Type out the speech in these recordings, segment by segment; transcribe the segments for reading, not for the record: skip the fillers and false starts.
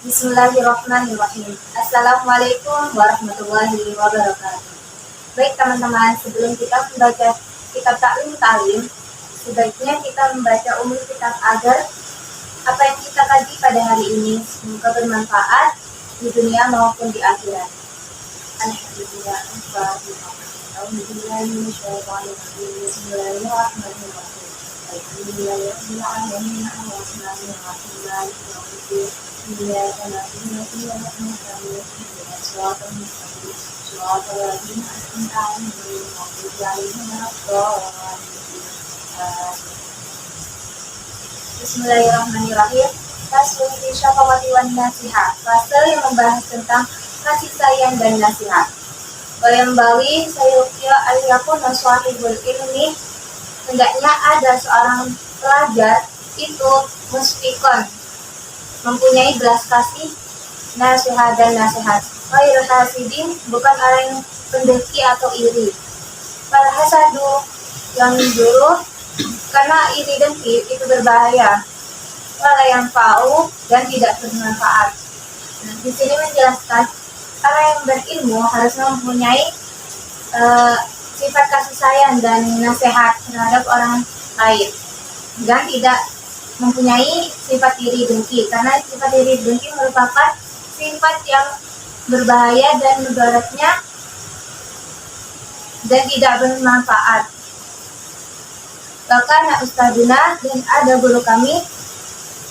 Bismillahirrahmanirrahim. Assalamualaikum warahmatullahi wabarakatuh. Baik teman-teman, sebelum kita membaca kitab Ta'lim, sebaiknya kita membaca umum kitab agar apa yang kita kaji pada hari ini semoga bermanfaat di dunia maupun di akhirat. Alhamdulillah. Bismillahirrahmanirrahim. Faslun fi syafaqati wan nasihat. Fasal yang membahas tentang kasih sayang dan nasihat. Bayambawi sayukya aliyakun naswahibul ilmi. Hendaknya ada seorang pelajar itu musfikon, mempunyai belas kasih, nasihat dan nasihat. Khairul hasidin, bukan orang yang pendeki atau iri. Fal hasadu, yang juru, karena iri dengki itu berbahaya. Wala yang fa'u, dan tidak bermanfaat. Nah, di sini menjelaskan orang yang berilmu harus mempunyai sifat kasih sayang dan nasihat terhadap orang lain, dan tidak mempunyai sifat iri dengki, karena sifat iri dengki merupakan sifat yang berbahaya dan mudaratnya dan tidak bermanfaat. Bahkan ustaduna, dan ada guru kami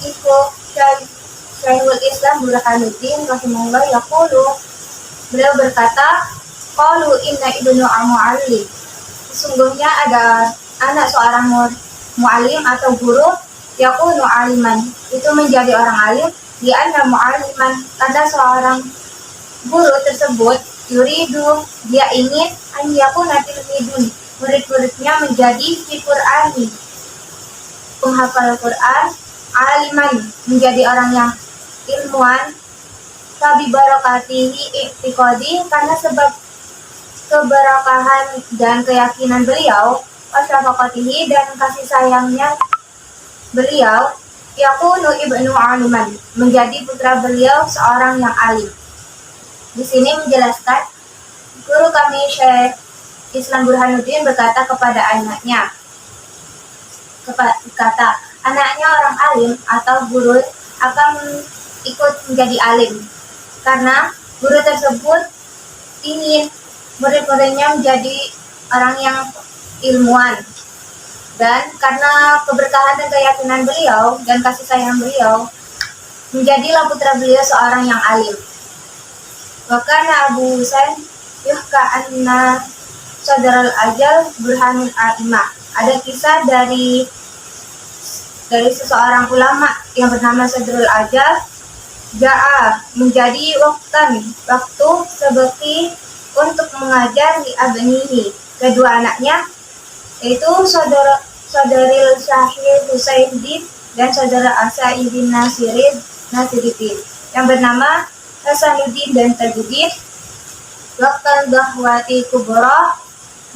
itu Syekhul Islam Burhanuddin rahimahullah yaqulu, beliau berkata, qalu inna ibnu mu'allim, sesungguhnya ada anak seorang mu'allim atau guru, yakunu aliman, itu menjadi orang alim, di anna mu'alliman, karena seorang guru tersebut yuridu, dia ingin an yakuna tilmidun, murid-muridnya menjadi Qur'ani, penghafal Quran, aliman, menjadi orang yang ilmuwan, tabi barakatihi i'tiqadi, karena sebab keberkahan dan keyakinan beliau, wasyafaqatihi, dan kasih sayangnya beliau, yakunu ibnu aliman, menjadi putra beliau seorang yang alim. Di sini menjelaskan guru kami Syekh Islam Burhanuddin berkata kepada anaknya, anaknya orang alim atau guru akan ikut menjadi alim, karena guru tersebut ingin murid-muridnya menjadi orang yang ilmuwan, dan karena keberkahan dan keyakinan beliau dan kasih sayang beliau, menjadilah putra beliau seorang yang alim. Bahkan Abu Husain yuhka anna Sadral Ajal Burhanul A'imah, ada kisah dari seseorang ulama yang bernama Sadrul Ajal, ja'a, menjadi waktu sebeki untuk mengajar di abnihi, kedua anaknya, yaitu Saudaril Syahir Husaidin dan saudara Asaidin Nasiruddin yang bernama Hasanuddin dan Tajuddin, waqtal dahwati kubra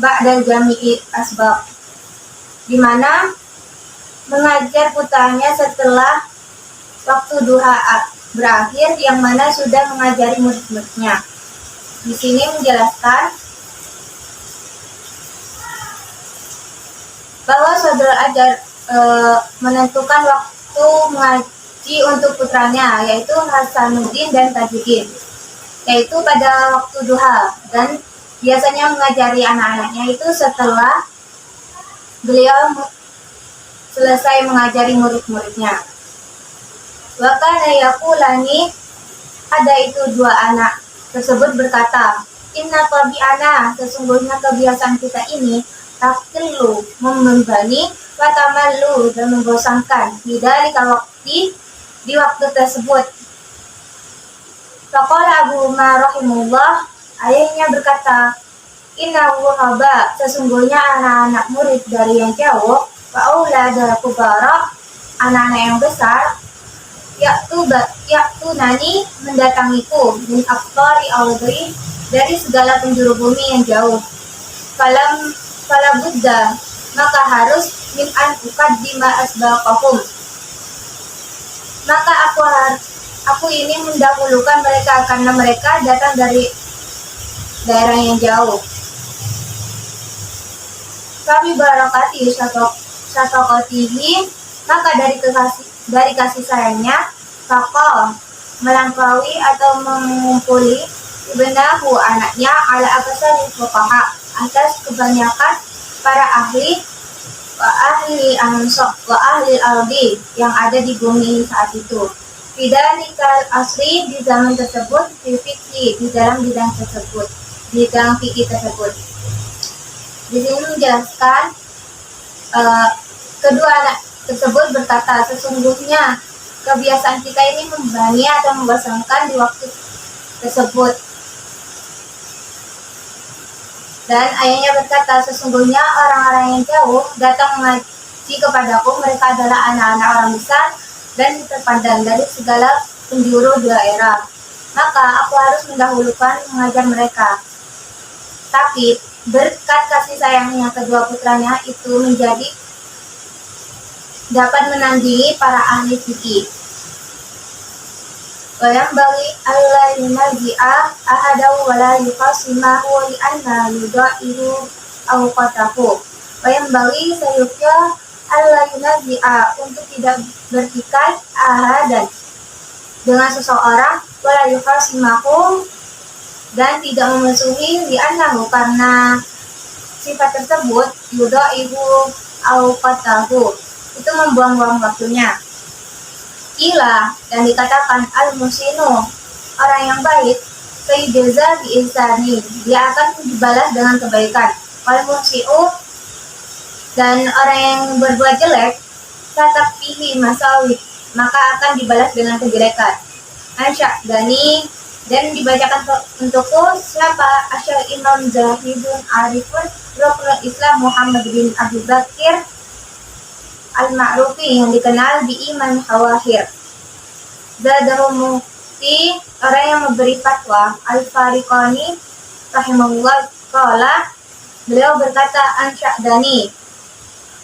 ba'dal jami'i asbab, di mana mengajar putranya setelah waktu duha berakhir, yang mana sudah mengajari murid-muridnya. Di sini menjelaskan bahwa saudara ajar menentukan waktu mengaji untuk putranya, yaitu Hasanuddin dan Tajuddin, yaitu pada waktu duha, dan biasanya mengajari anak-anaknya itu setelah beliau selesai mengajari murid-muridnya. Wa kana yaqulani, ada itu dua anak tersebut berkata, inna tabi'ana, sesungguhnya kebiasaan kita ini, taqilu, membebani, wa tamallu, dan membosankan, di waktu tersebut. Faqala Abu Umar rahimahullah, ayahnya berkata, inna wuhaba, sesungguhnya anak-anak murid dari yang jauh, wa aulada kubara, anak-anak yang besar, yaktu nani, mendatangiku, min aqtari al-ghaib, dari segala penjuru bumi yang jauh. Fala budda, maka harus min an uqaddima asbaqahum, maka aku Aku ini mendahulukan mereka karena mereka datang dari daerah yang jauh. Kami barakati syafaqatihi, maka dari kasih sayangnya fakal melampaui atau mengumpuli ibnahu anaknya ala akasari fuqaha atas kebanyakan para ahli wa ahli ardi yang ada di bumi saat itu. Bidalikal asri di zaman tersebut, di dalam bidang tersebut, bidang fikih tersebut. Di sini menjelaskan kedua anak tersebut berkata, sesungguhnya kebiasaan kita ini membani atau membosankan di waktu tersebut. Dan ayahnya berkata, sesungguhnya orang-orang yang jauh datang mengaji kepadaku, mereka adalah anak-anak orang besar dan terpandang dari segala penjuru daerah. Maka aku harus mendahulukan mengajar mereka. Tapi berkat kasih sayangnya kedua putranya itu menjadi dapat menandingi para ahli fikih. Walam bagi Allah yunazi'a ahadahu wala yuqasimahu li'anna yudha'iru awqatahu. Walam bagi sayukya Allah yunazi'a untuk tidak bertikai ahadan dengan seseorang wala yuqasimahu dan tidak memusuhi li'annahu karena sifat tersebut yudha'iru awqatahu itu membuang-buang waktunya. Ila dan dikatakan al-musinu orang yang baik sayyijaza bi ihsani dia akan dibalas dengan kebaikan. Al-musiu dan orang yang berbuat jelek tetap pilih masawi maka akan dibalas dengan kejelekan. Dani dan dibacakan untukku siapa Asy'ar Imam Zahidun Arifun Ruknul Islam Muhammad bin Abu Bakir Al-Ma'rufi yang dikenal di Iman Hawahir. Zadahu Mufti orang yang memberi fatwa Al-Fariqani rahimahullah qala beliau berkata Dani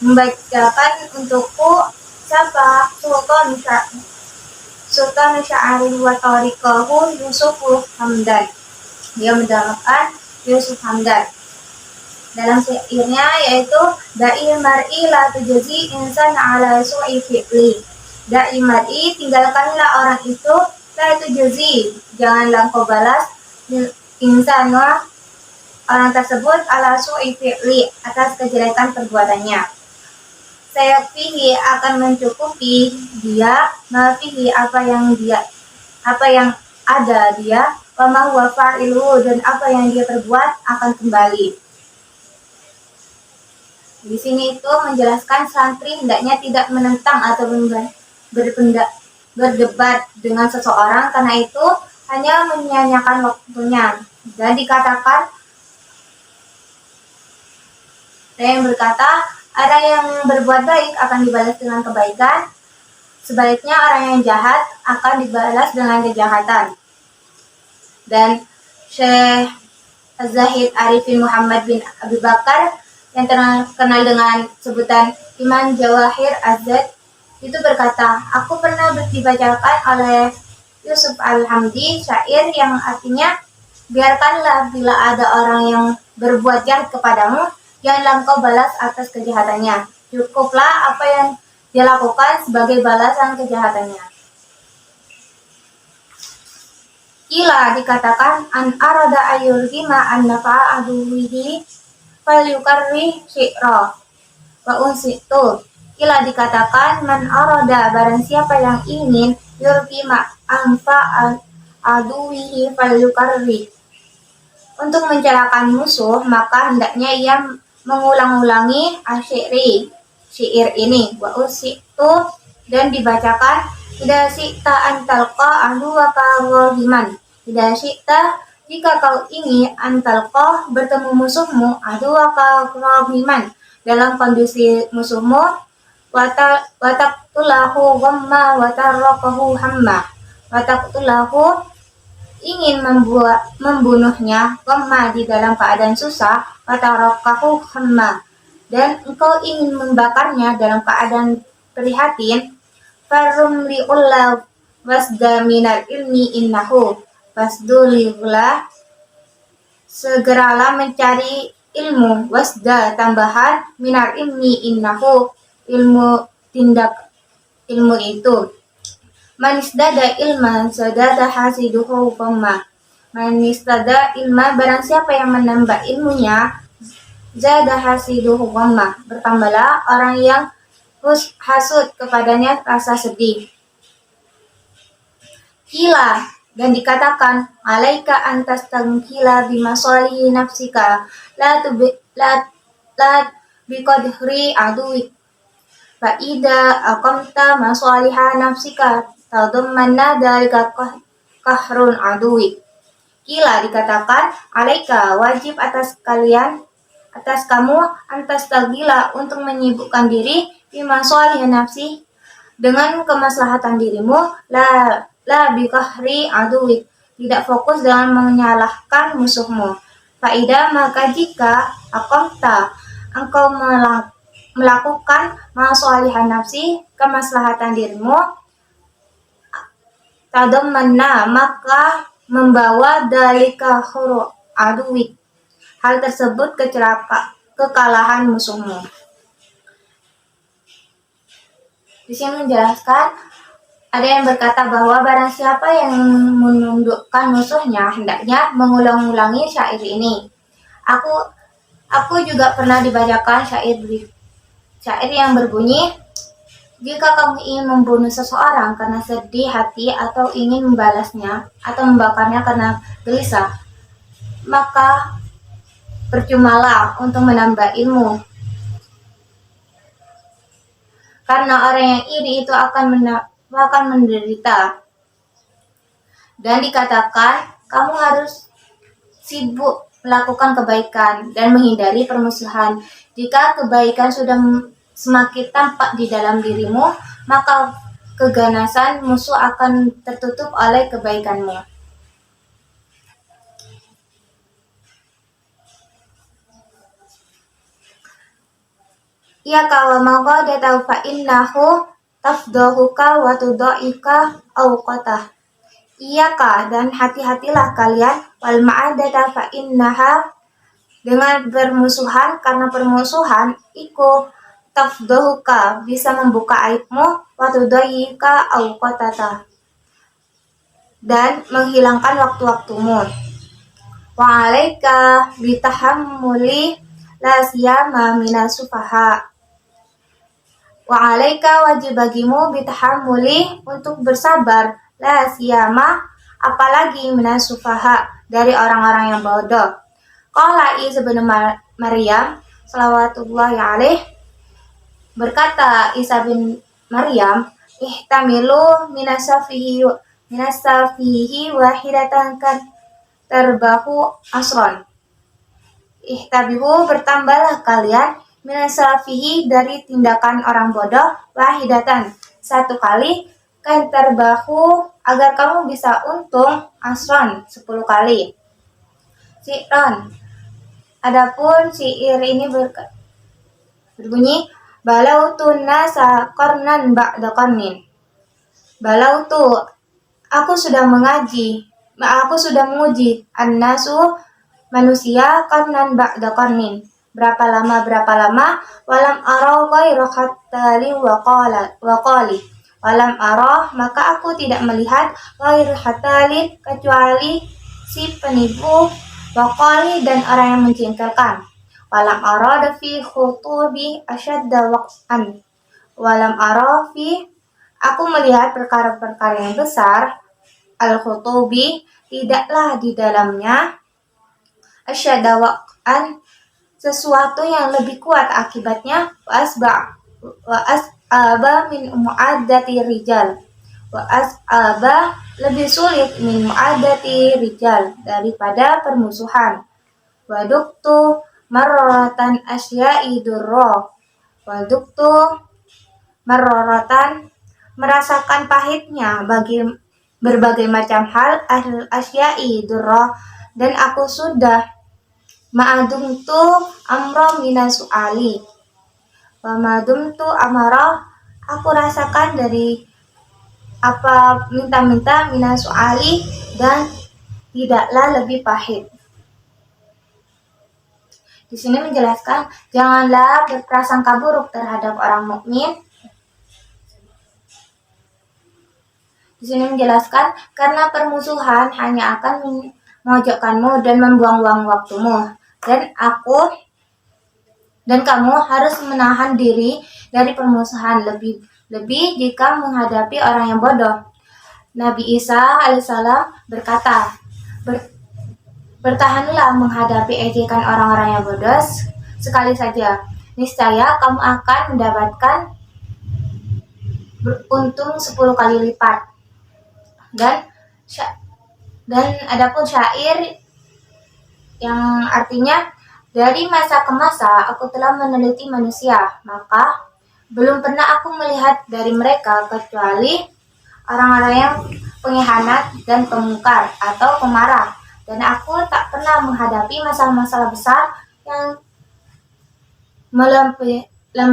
membacakan untukku siapa Sultan Sya'ari wa Tariqahu Yusuf Hamdan. Dia mendapatkan Yusuf Hamdan. Dalam syairnya yaitu da'i mar'i la tujazi insan ala su'i fi'li. Da'i mar'i tinggalkanlah orang itu la tujazi janganlah kau balas insan orang tersebut ala su'i fi'li atas kejelekan perbuatannya. Saya pilih akan mencukupi dia mafihi apa yang ada dia wa ma huwa fa'ilu dan apa yang dia perbuat akan kembali. Di sini itu menjelaskan santri hendaknya tidak menentang atau berdebat dengan seseorang karena itu hanya menyia-nyiakan waktunya. Dan dikatakan ada yang berkata ada yang berbuat baik akan dibalas dengan kebaikan, sebaliknya orang yang jahat akan dibalas dengan kejahatan. Dan Syekh Az-Zahid Arifin Muhammad bin Abu Bakar yang terkenal dengan sebutan Imam Jawahir Az-Zad itu berkata, aku pernah dibacakan oleh Yusuf Al-Hamdi syair yang artinya biarkanlah bila ada orang yang berbuat jahat kepadamu, janganlah engkau balas atas kejahatannya. Cukuplah apa yang dia lakukan sebagai balasan kejahatannya. Ila dikatakan an arada ayurgima an nafa'a aduwihi falyukarri syi'ra wa unsitu. Ila dikatakan man arada barang siapa yang ingin yurgima anfa'a aduwihi falyukarri untuk mencelakakan musuh maka hendaknya ia mengulang-ulangi syair ini wa usitu dan dibacakan tidak syi'ta antalqa aduwaka rahiman tidak syi'ta jika kau ingin antalqa bertemu musuhmu aduwaka rahiman dalam kondisi musuhmu wataqtulahu ghamma watarraqahu hamma wataqtulahu ingin membunuhnya ghamma di dalam keadaan susah watarraqahu hamma dan engkau ingin membakarnya dalam keadaan prihatin farum li'ullah wasda minal ilmi innahu. Fasduliglah, segeralah mencari ilmu, wasda tambahan, minal ilmi innahu, ilmu tindak ilmu itu. Manisdada ilman sadada hasiduhu ghamma. Manisdada ilma, barang siapa yang menambah ilmunya, zada hasiduhu ghamma, bertambahlah orang yang hasud kepadanya rasa sedih. Kila, dan dikatakan, alaika antas tangkila bimasalihi nafsika la biqadri aduwik fa ida aqamta masaliha nafsika tadammanna dalika kahrun aduwik. Kila, dikatakan, alaika, wajib atas kalian, atas kamu, antas tagila, untuk menyibukkan diri bimasalihi nafsi, dengan kemaslahatan dirimu, la bikahri aduwik, tidak fokus dengan menyalahkan musuhmu. Faida, maka jika akomta, engkau melakukan masalihan nafsi, kemaslahatan dirimu, tadammanna, maka membawa dalika huru aduwik, hal tersebut kekalahan musuhmu. Di sini menjelaskan, ada yang berkata bahwa barang siapa yang menundukkan musuhnya hendaknya mengulang-ulangi syair ini. Aku juga pernah dibacakan syair yang berbunyi, jika kamu ingin membunuh seseorang karena sedih hati atau ingin membalasnya atau membakarnya karena gelisah, maka percumalah untuk menambah ilmu. Karena orang yang iri itu akan menderita. Dan dikatakan, kamu harus sibuk melakukan kebaikan dan menghindari permusuhan. Jika kebaikan sudah semakin tampak di dalam dirimu, maka keganasan musuh akan tertutup oleh kebaikanmu. Iyaka wa maghadata fa innahu tafdahuka wa tudha'ika awqatah. Iyaka, dan hati-hatilah kalian, wal ma'adata fa innaha, dengan bermusuhan, karena permusuhan iku tafdahuka, bisa membuka aibmu, wa tudha'ika awqatah, dan menghilangkan waktu-waktumu. Wa 'alaika bitahammuli la siyama minas sufaha. Wa 'alaika, wajib bagimu, bitahammuli, untuk bersabar, la siyama, apalagi minas sufaha, dari orang-orang yang bodoh. Qala Isa bin Maryam shalawatullahi alaih, berkata Isa bin Maryam, ihtamilu minasafihi wahidatan kan terbahu asron. Ihtabihu, bertambahlah kalian, minasafihi, dari tindakan orang bodoh, wahidatan, satu kali, kan terbahu, agar kamu bisa untung, asron, 10 kali. Syi'ron, adapun syair ini berbunyi, balautu nasa qarnan ba'da qarnin. Balautu, aku sudah menguji an-nasu, manusia, qarnan ba'da qarnin, berapa lama, walam ara ghairu khattali wa qali, walam ara, maka aku tidak melihat, ghairu khattali, kecuali si penipu, wa qali, dan orang yang menjengkelkan. Walam ara fi khutubi asyadda waq'an, walam ara fi, aku melihat perkara-perkara yang besar, al-khutubi, tidaklah di dalamnya, asyadda waq'an, sesuatu yang lebih kuat akibatnya, wa as'aba min mu'addati rijal, wa as'aba, lebih sulit, min mu'addati rijal, daripada permusuhan. Wa duktu marratan asya'i durra, wa duktu marratan, merasakan pahitnya bagi berbagai macam hal, asya'i durra, dan aku sudah ma'adumtu amra minasu'ali, wa ma'adumtu amara, aku rasakan dari apa minta-minta minas su'ali, dan tidaklah lebih pahit. Di sini menjelaskan janganlah berprasangka buruk terhadap orang mukmin. Di sini menjelaskan karena permusuhan hanya akan memojokkanmu dan membuang-buang waktumu, dan kamu harus menahan diri dari permusuhan, lebih jika menghadapi orang yang bodoh. Nabi Isa alaihissalam berkata, bertahanlah menghadapi ejekan orang-orang yang bodoh sekali saja, niscaya kamu akan mendapatkan untung 10 kali lipat. Dan adapun syair yang artinya, dari masa ke masa aku telah meneliti manusia, maka belum pernah aku melihat dari mereka kecuali orang-orang yang pengkhianat dan pemungkar atau pemarah, dan aku tak pernah menghadapi masalah-masalah besar yang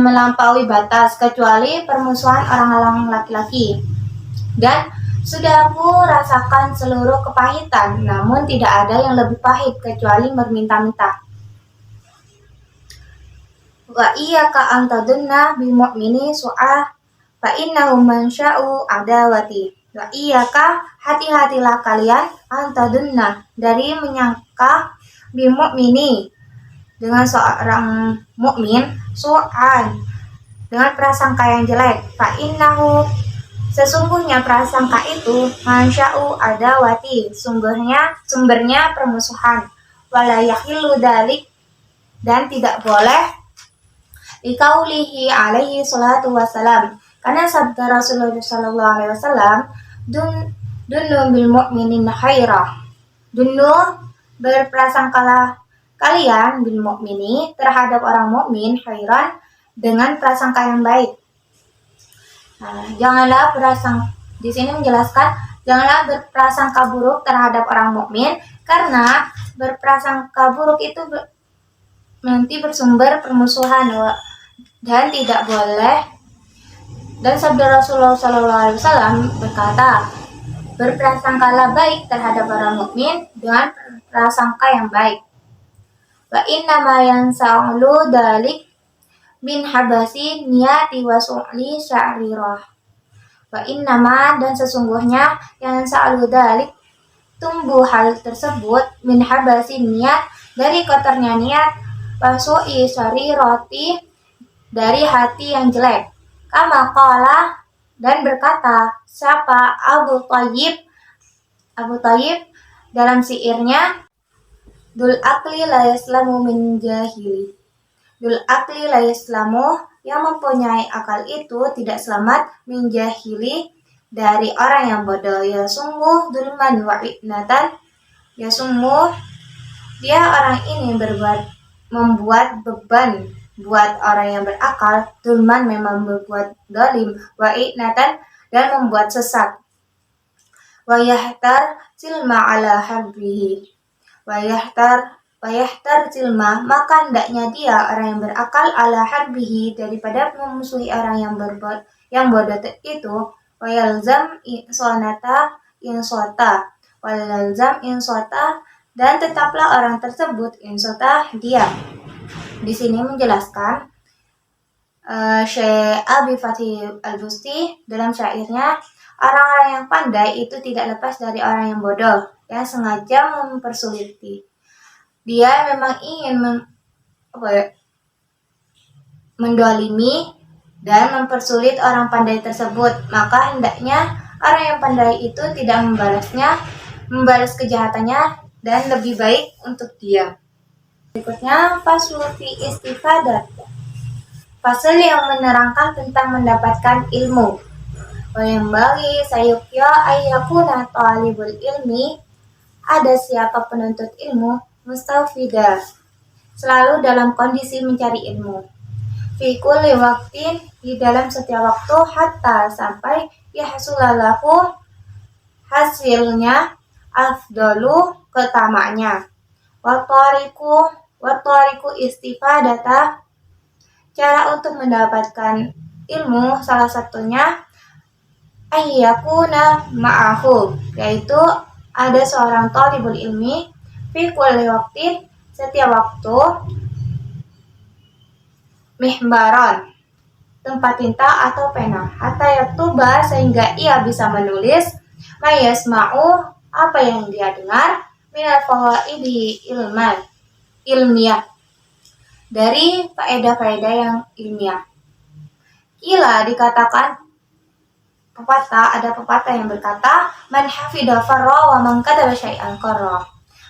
melampaui batas kecuali permusuhan orang-orang laki-laki. Dan sudah aku rasakan seluruh kepahitan, namun tidak ada yang lebih pahit kecuali berminta-minta. Wa iyyaka an tadunna bil mu'mini su'a fa innahu man sya'u adawati. Wa iyyaka, hati-hatilah kalian, an tadunna, dari menyangka bil mu'mini, dengan seorang mukmin, su'an, dengan prasangka yang jelek. Fa innahu, sesungguhnya prasangka itu, mansya'u adawati, sumbernya permusuhan. Wala yahilu dalik, dan tidak boleh likaulihi alaihi salatu wassalam, karena sabda Rasulullah sallallahu alaihi wasallam, dunnu bil mu'minin khairah. Dunnu, berprasangkalah kalian bil mu'mini, terhadap orang mukmin, khairan, dengan prasangka yang baik. Di sini menjelaskan janganlah berprasangka buruk terhadap orang mukmin, karena berprasangka buruk itu nanti bersumber permusuhan, dan tidak boleh. Dan sabda Rasulullah SAW berkata, berprasangkalah baik terhadap orang mukmin dengan prasangka yang baik. Wa inna ma yansa'ulu dalik min habasi niyati wa su'li sya'rirah. Wa innama, dan sesungguhnya, yang sa'alu dalik, tumbuh hal tersebut, min habasi niat, dari kotornya niat, wa su'i syarirati, dari hati yang jelek. Kama qala, dan berkata siapa Abu Thayyib dalam syairnya, dul akli la yaslamu min jahili. Dul akli la yaslamu, yang mempunyai akal itu tidak selamat, min jahili, dari orang yang bodoh. Ya sungguh dulman wa ibnatan, ya sungguh dia orang ini membuat beban buat orang yang berakal. Dulman, memang berbuat zalim, wa ibnatan, dan membuat sesat. Wa yahtar silma ala harbihi. Wa yahtar silma, maka hendaknya dia orang yang berakal, ala harbihi, daripada memusuhi orang yang bodoh itu. Wa yalzam insonata, dan tetaplah orang tersebut insota, dia. Di sini menjelaskan Syekh Abi Fatih Al-Busti dalam syairnya, orang-orang yang pandai itu tidak lepas dari orang yang bodoh yang sengaja mempersuliti. Dia memang ingin mendolimi dan mempersulit orang pandai tersebut, maka hendaknya orang yang pandai itu tidak membalas kejahatannya, dan lebih baik untuk dia. Berikutnya, faslu fi istifadat, fasal yang menerangkan tentang mendapatkan ilmu. Wa yang bagi sayukya ayyakuna talibul ilmi, ada siapa penuntut ilmu, mustafida, selalu dalam kondisi mencari ilmu. Fi kulli waktin, di dalam setiap waktu, hatta, sampai yahsulalahu, hasilnya, afdalu, ketamanya. Watariku istifadata, cara untuk mendapatkan ilmu salah satunya, ayyakuna ma'ahu, yaitu ada seorang thalibul ilmi fi kulli waqtin, setiap waktu, mihbaron, tempat tinta atau pena, hatta yaktuba, sehingga ia bisa menulis, mayasma'u, apa yang dia dengar, minal fawaidi ilmiah, dari faedah-faedah yang ilmiah. Kila, dikatakan ada pepatah yang berkata, man hafida farra wa man kataba syai'an qarra.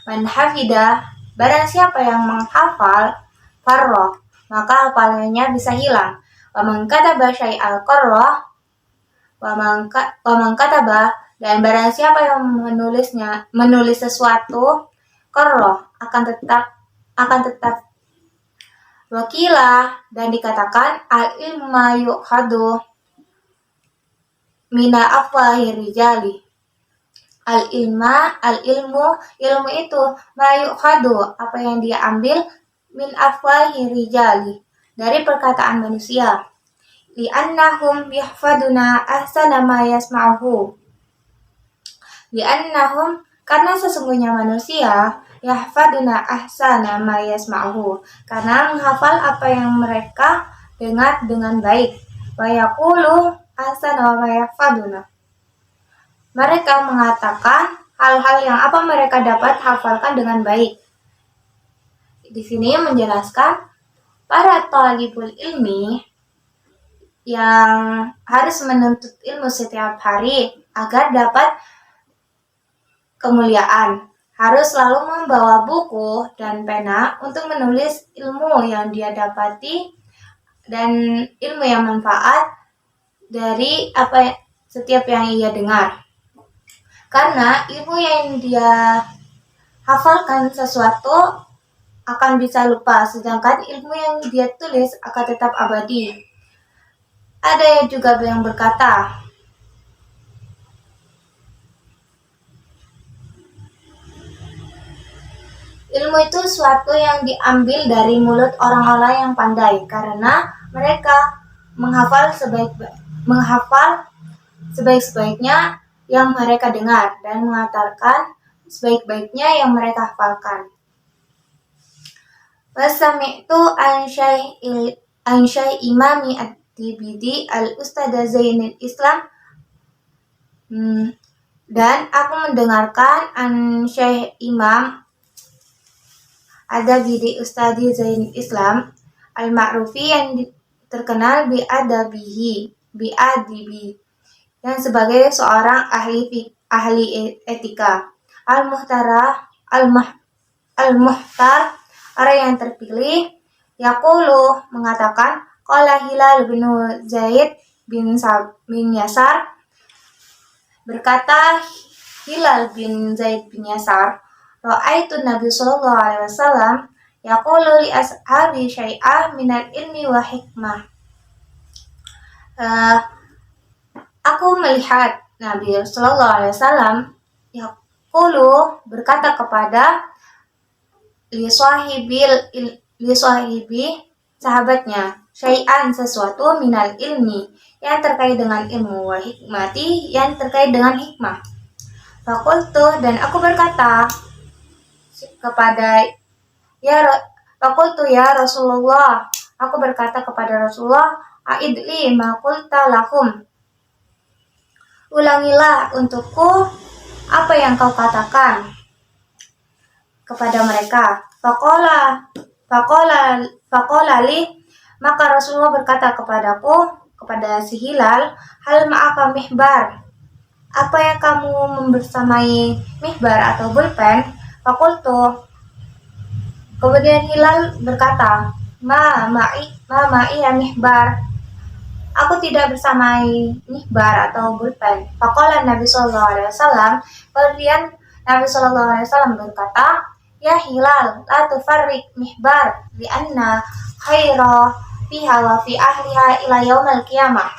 Man hafida, barang siapa yang menghafal, farra, maka hafalannya bisa hilang. Wa man kataba syai'an qarra, wa man kataba, dan barang siapa yang menulis sesuatu, qarra, akan tetap. Wakila, dan dikatakan, al-ilma yu'khadu mina afwahir rijali. Ilmu itu mayukhadu, apa yang dia ambil, min afwahir rijali, dari perkataan manusia. Li'annahum yahfaduna ahsana ma yasma'uhu. Li'annahum, karena sesungguhnya manusia, yahfaduna ahsana ma yasma'uhu, karena menghafal apa yang mereka dengar dengan baik. Wa yaqulu ahsana ma yahfaduna, mereka mengatakan hal-hal yang apa mereka dapat hafalkan dengan baik. Di sini menjelaskan para thalibul ilmi yang harus menuntut ilmu setiap hari agar dapat kemuliaan, harus selalu membawa buku dan pena untuk menulis ilmu yang dia dapati dan ilmu yang manfaat dari setiap yang ia dengar. Karena ilmu yang dia hafalkan sesuatu akan bisa lupa, sedangkan ilmu yang dia tulis akan tetap abadi. Ada juga yang berkata, ilmu itu suatu yang diambil dari mulut orang-orang yang pandai, karena mereka menghafal sebaik-baiknya yang mereka dengar dan mengatakan sebaik-baiknya yang mereka hafalkan. Wasami'tu an syai imami at-Tibidi al-Ustada Zainul Islam, dan aku mendengarkan an syai imam Ad-Dabidi Ustadi Zainul Islam al-Ma'rufi, yang terkenal bi'adibi, yang sebagai seorang ahli etika, al-muhtar, orang yang terpilih, yaqulu, mengatakan, qala Hilal bin Zaid bin Yasar, berkata Hilal bin Zaid bin Yasar, ra'aitu Nabi sallallahu alaihi wasallam yaqulu li ashabi syai'ah minal ilmi wa hikmah. Aku melihat Nabi sallallahu alaihi wasallam yaqulu, berkata kepada li sahibi, sahabatnya, syai'an, sesuatu, minal ilmi, yang terkait dengan ilmu, wa hikmati, yang terkait dengan hikmah. Fakultu, dan aku berkata kepada Fakultu ya Rasulullah, aku berkata kepada Rasulullah, a'idli ma qulta lahum, ulangilah untukku apa yang kau katakan kepada mereka. Faqala li, maka Rasulullah berkata kepadaku, kepada si Hilal, hal ma'aka mihbar, apa yang kamu membersamai mihbar atau pulpen? Fakultu, kemudian Hilal berkata, ma ma'i ya mihbar, aku tidak bersamai mihbar atau pulpen. Faqala Nabi sallallahu alaihi wasallam, kemudian Nabi sallallahu alaihi wasallam berkata, ya Hilal, la tufarrik mihbar, li'anna khaira fiha wa fi ahliha ila yaumal qiyamah.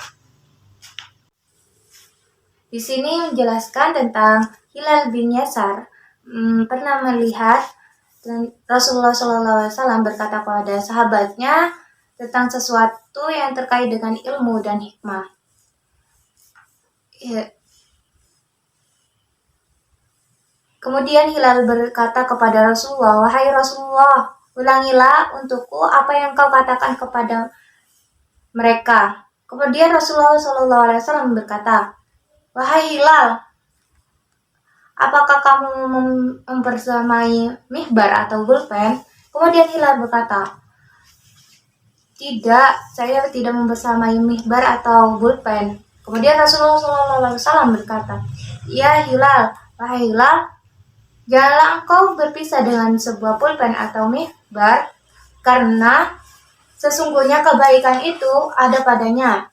Di sini menjelaskan tentang Hilal bin Yasar pernah melihat Rasulullah SAW berkata kepada sahabatnya tentang sesuatu yang terkait dengan ilmu dan hikmah. Kemudian Hilal berkata kepada Rasulullah, "Wahai Rasulullah, ulangilah untukku apa yang kau katakan kepada mereka." Kemudian Rasulullah SAW berkata, "Wahai Hilal, apakah kamu membersamai mihbar atau pulpen?" Kemudian Hilal berkata, "Tidak, saya tidak membersamai mihbar atau pulpen." Kemudian Rasulullah SAW berkata, "Ya Hilal, wahai Hilal, janganlah engkau berpisah dengan sebuah pulpen atau mihbar, karena sesungguhnya kebaikan itu ada padanya,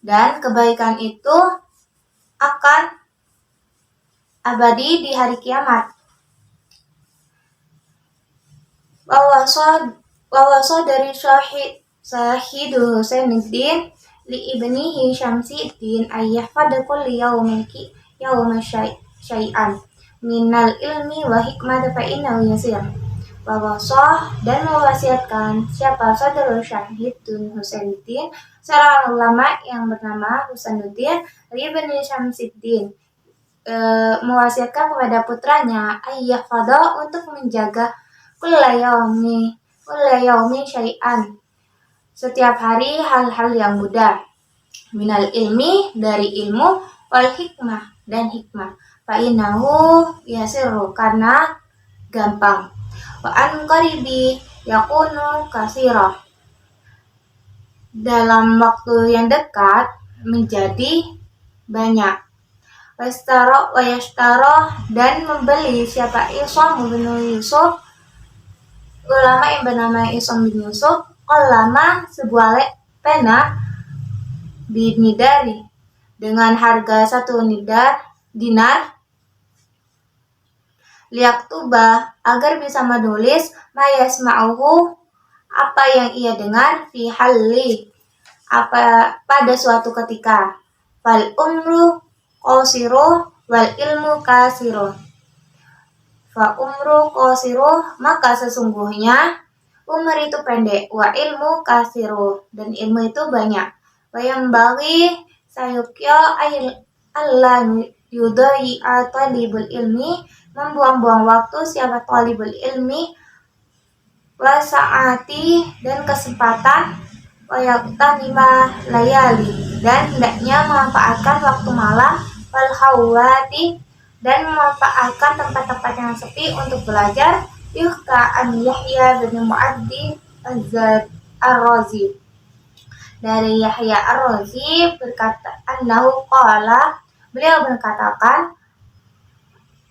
dan kebaikan itu akan abadi di hari kiamat." Wawaso dari Syahidul Husainuddin li ibnihi Syamsiddin ayyahfada kulli yawmin syai'an minal ilmi wa hikmah fa innahu yasir. Wawasoh dan mewasiatkan siapa Saudara Syahidul Husainuddin, seorang ulama yang bernama Husainuddin ibni Syamsiddin, mewasiatkan kepada putranya ayyahfada untuk menjaga kulla yaumi syai'an, setiap hari hal-hal yang mudah, minal ilmi dari ilmu, wal hikmah dan hikmah, fa innahu yasiru karena gampang, wa an qaribi yakunu kasirah, dalam waktu yang dekat menjadi banyak. Wayastaro dan membeli siapa Isam bin Yusuf, ulama yang bernama Isam bin Yusuf, ulama sebuah pena binidari dengan harga 1 dinar, liaktuba agar bisa menulis mayasma'uhu apa yang ia dengar, fi halli apa pada suatu ketika, fal umru qasiru wal ilmu kasiru, fa umru qasiru maka sesungguhnya umur itu pendek, wa ilmu kasiru dan ilmu itu banyak. Wa yang bagi sayukya Allah yudai talibul ilmi, membuang-buang waktu siapa talibul ilmi, wa saati dan kesempatan, wa yaktanima layali dan hendaknya memanfaatkan waktu malam, wal hawati dan memanfaatkan tempat-tempat yang sepi untuk belajar. Yuhka an Yahya bin Mu'addi Ar-Razi, dari Yahya Ar-Razi berkata, annahu qala, beliau berkatakan,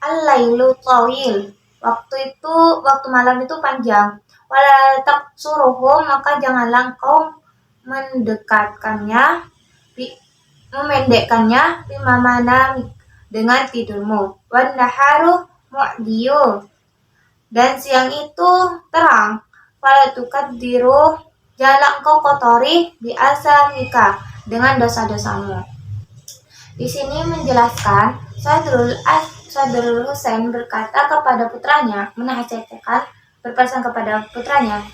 al-lailu tawil, waktu malam itu panjang, wala taqsuruhu maka janganlah engkau memendekkannya, bimamana dengan tidurmu, wan naharu mu'diyu dan siang itu terang, fala tukaddiru janganlah engkau kotori bi'asamika dengan dosa-dosamu. Di sini menjelaskan Sadrul Husain berkata kepada putranya, menasihatkan, berpesan kepada putranya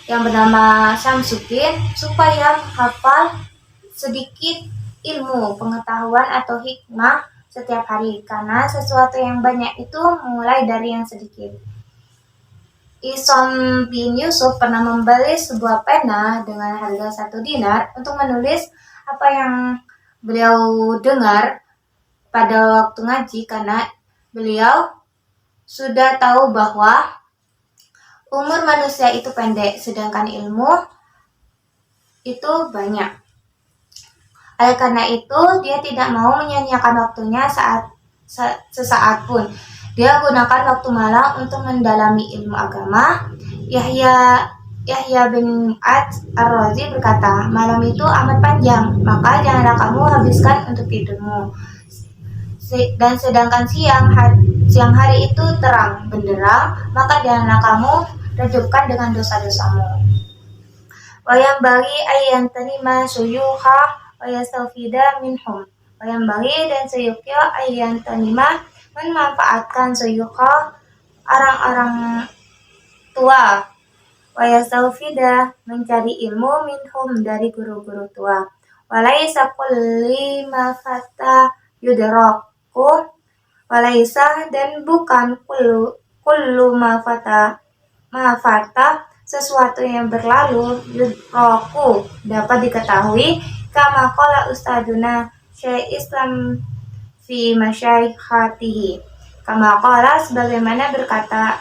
yang bernama Syamsuddin supaya hafal sedikit ilmu, pengetahuan atau hikmah setiap hari, karena sesuatu yang banyak itu mulai dari yang sedikit. Isam bin Yusuf pernah membeli sebuah pena dengan harga 1 dinar untuk menulis apa yang beliau dengar pada waktu ngaji, karena beliau sudah tahu bahwa umur manusia itu pendek, sedangkan ilmu itu banyak. Oleh karena itu, dia tidak mau menyia-nyiakan waktunya sesaat pun. Dia gunakan waktu malam untuk mendalami ilmu agama. Yahya bin Mu'adz Ar-Razi berkata, malam itu amat panjang, maka janganlah kamu habiskan untuk tidurmu. Dan sedangkan siang hari itu terang benderang, maka janganlah kamu redupkan dengan dosa-dosamu. Wayam bagi ayyan tanima suyuha wayastafida minhum. Wayam bagi dan seyukya ayyan tanima memanfaatkan suyuha orang-orang tua, wayastafida mencari ilmu minhum dari guru-guru tua, Walaisa kulli ma fata yudraku. Walaisa dan bukan kullu ma fata sesuatu yang berlalu yudraku dapat diketahui, kama qala ustaduna Syekh Islam fi masyaikhatihi. Kama qala sebagaimana berkata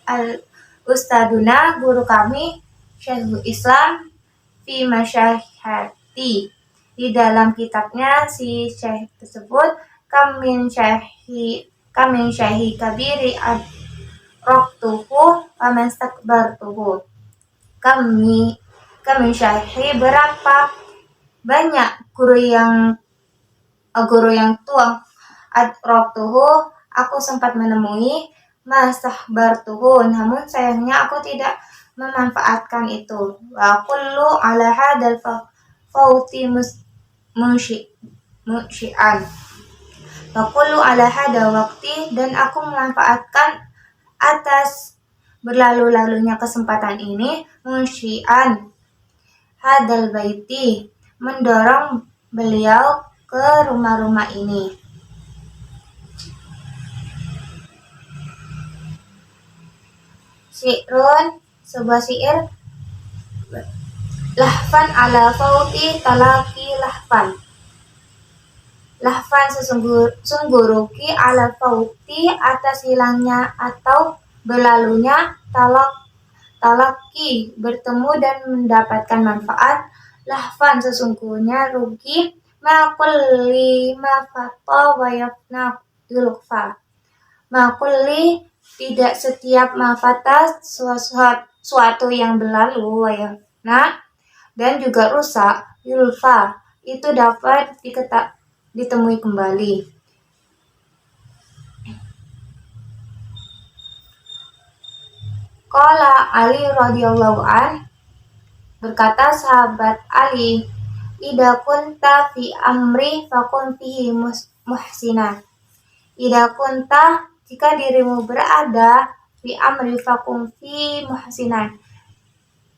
al ustaduna guru kami Syekhul Islam fi masyaikhati di dalam kitabnya si syekh tersebut, kamin syaihi kabiri adroktuhu pamastakbartuhu. Kami syaihi berapa banyak guru yang tua adroktuhu aku sempat menemui, mastakbartuhu namun sayangnya aku tidak memanfaatkan itu. Wa kullu ala hadal fauti musyi'an. Wa kullu ala hada waqti dan aku memanfaatkan atas berlalu-lalunya kesempatan ini musyi'an hadal baiti mendorong beliau ke rumah-rumah ini. Syi'run sebuah syair lahfan ala fauti talaki lahfan. Lahfan sungguh rugi ala fauti atas hilangnya atau berlalunya talaki bertemu dan mendapatkan manfaat. Lahfan sesungguhnya rugi ma kulli ma fata wa yafna yulfa. Ma kulli tidak setiap ma fata suatu yang berlalu wa yafna dan juga rusak yulfa itu dapat ditemui kembali. Qala Ali radhiyallahu an, berkata sahabat Ali, idza kunta fi amri fakun fihi muhsina. Idza kunta jika dirimu berada fi amri fakun fi muhsinan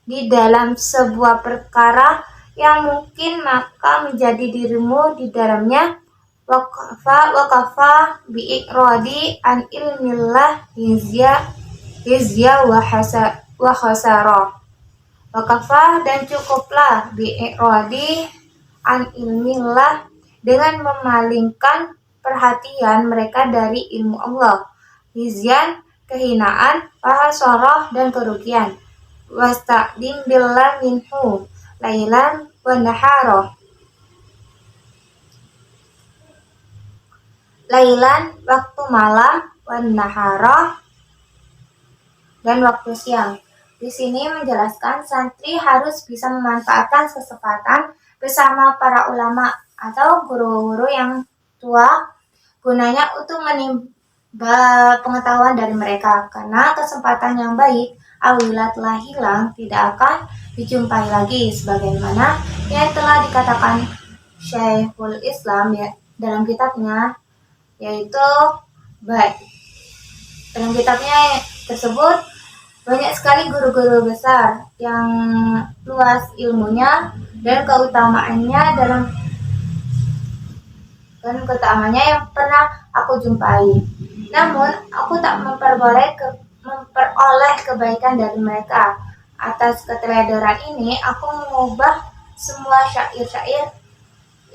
di dalam sebuah perkara yang mungkin maka menjadi dirimu di dalamnya waqafa bi'iqradi an ilmillah hizya wa khasara. Waqafa dan cukuplah bi'iqradi an ilmillah dengan memalingkan perhatian mereka dari ilmu Allah, hizyan kehinaan, khasarah dan kerugian, wasta'dim billah minhu lailan wa nahara. Lailan waktu malam, wa nahara dan waktu siang. Di sini menjelaskan santri harus bisa memanfaatkan kesempatan bersama para ulama atau guru-guru yang tua gunanya untuk menimba pengetahuan dari mereka, karena kesempatan yang baik apabila telah hilang tidak akan dijumpai lagi, sebagaimana yang telah dikatakan Syekhul Islam dalam kitabnya, yaitu dalam kitabnya tersebut banyak sekali guru-guru besar yang luas ilmunya dan keutamaannya yang pernah aku jumpai. Namun aku tak memperoleh kebaikan dari mereka. Atas keteledoran ini, aku mengubah semua syair-syair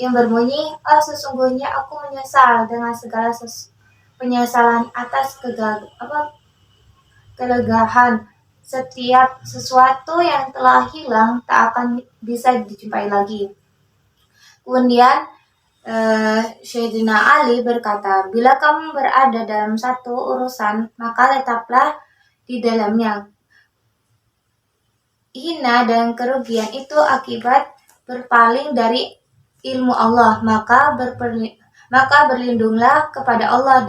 yang berbunyi, sesungguhnya aku menyesal dengan segala penyesalan atas kelegahan. Setiap sesuatu yang telah hilang tak akan bisa dijumpai lagi. Kemudian Sayyidina Ali berkata, bila kamu berada dalam satu urusan, maka tetaplah di dalamnya. Hina dan kerugian itu akibat berpaling dari ilmu Allah, maka berlindunglah kepada Allah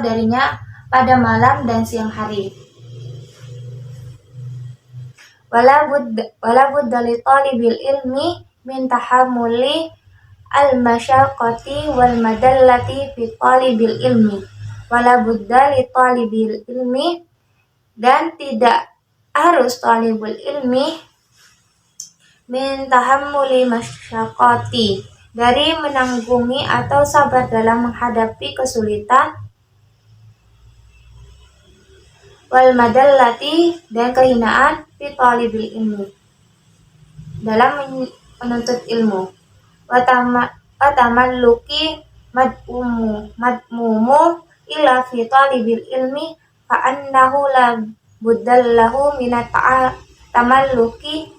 darinya pada malam dan siang hari. Wala budda li talibil ilmi min tahammuli al-masyaqqati wal madallati fi talibil ilmi. Wala budda li talibil ilmi dan tidak harus talibul ilmi min tahammuli masyaqqati, dari menanggungi atau sabar dalam menghadapi kesulitan, wal madallati, dan kehinaan, fi talibil ilmi, dalam menuntut ilmu, watamalluki madmumu illa fi talibil ilmi fa annahu la buddallahu minat tamalluki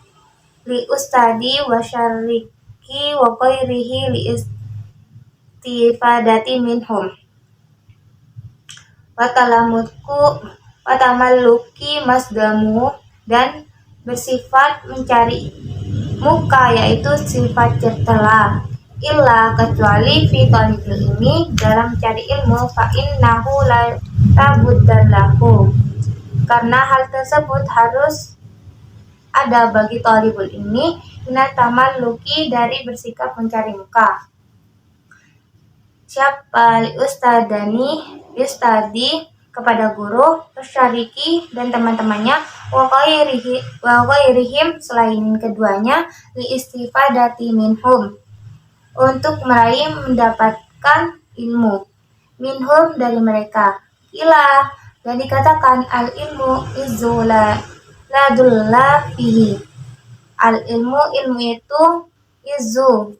li ustadi wa syariki wa ghairihi li istifadati minhum, watamalluki masdamu, dan bersifat mencari muka, yaitu sifat tercela, illa, kecuali fi talibil ilmi, dalam mencari ilmu, fa innahu la buddallahu, karena hal tersebut harus ada bagi talibul ilmi, minat tamalluki, dari bersikap mencari muka. Siapa ustadi, kepada guru, syariki, dan teman-temannya, wa ghairihim, selain keduanya, li istifadati minhum, untuk mendapatkan ilmu, minhum, dari mereka, ila, dan dikatakan al ilmu izula ladulla fihi, al ilmu itu izu,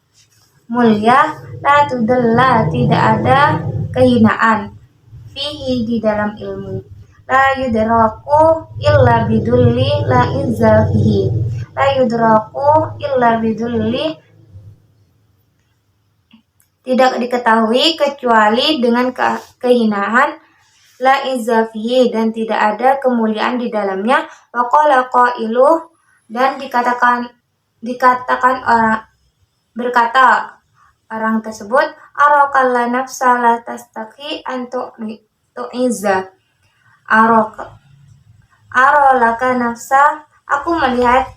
mulia, la tudalla, tidak ada kehinaan, fihi, di dalam ilmu, la yudraku illa bidulli la izza fihi, la yudraku illa bidulli, tidak diketahui kecuali dengan kehinaan, la izza fihi, dan tidak ada kemuliaan di dalamnya, wa qala qailuh, dan berkata orang tersebut, arakalla nafsa la tastaqi an tu'izza, arolaka nafsa, aku melihat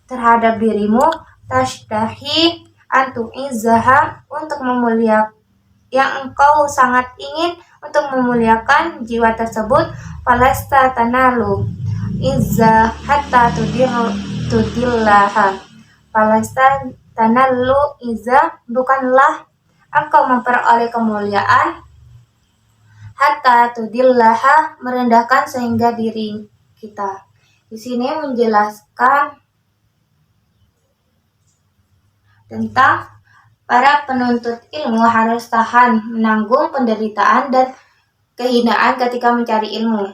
terhadap dirimu, tashtahi an tu'izzaha, untuk memuliakan, yang engkau sangat ingin untuk memuliakan jiwa tersebut, falasta tanalu izza hatta tudillaha, falasta tanalu izza, bukanlah engkau memperoleh kemuliaan, hatta tudillaha, merendahkan sehingga diri kita. Di sini menjelaskan tentang para penuntut ilmu harus tahan menanggung penderitaan dan kehinaan ketika mencari ilmu.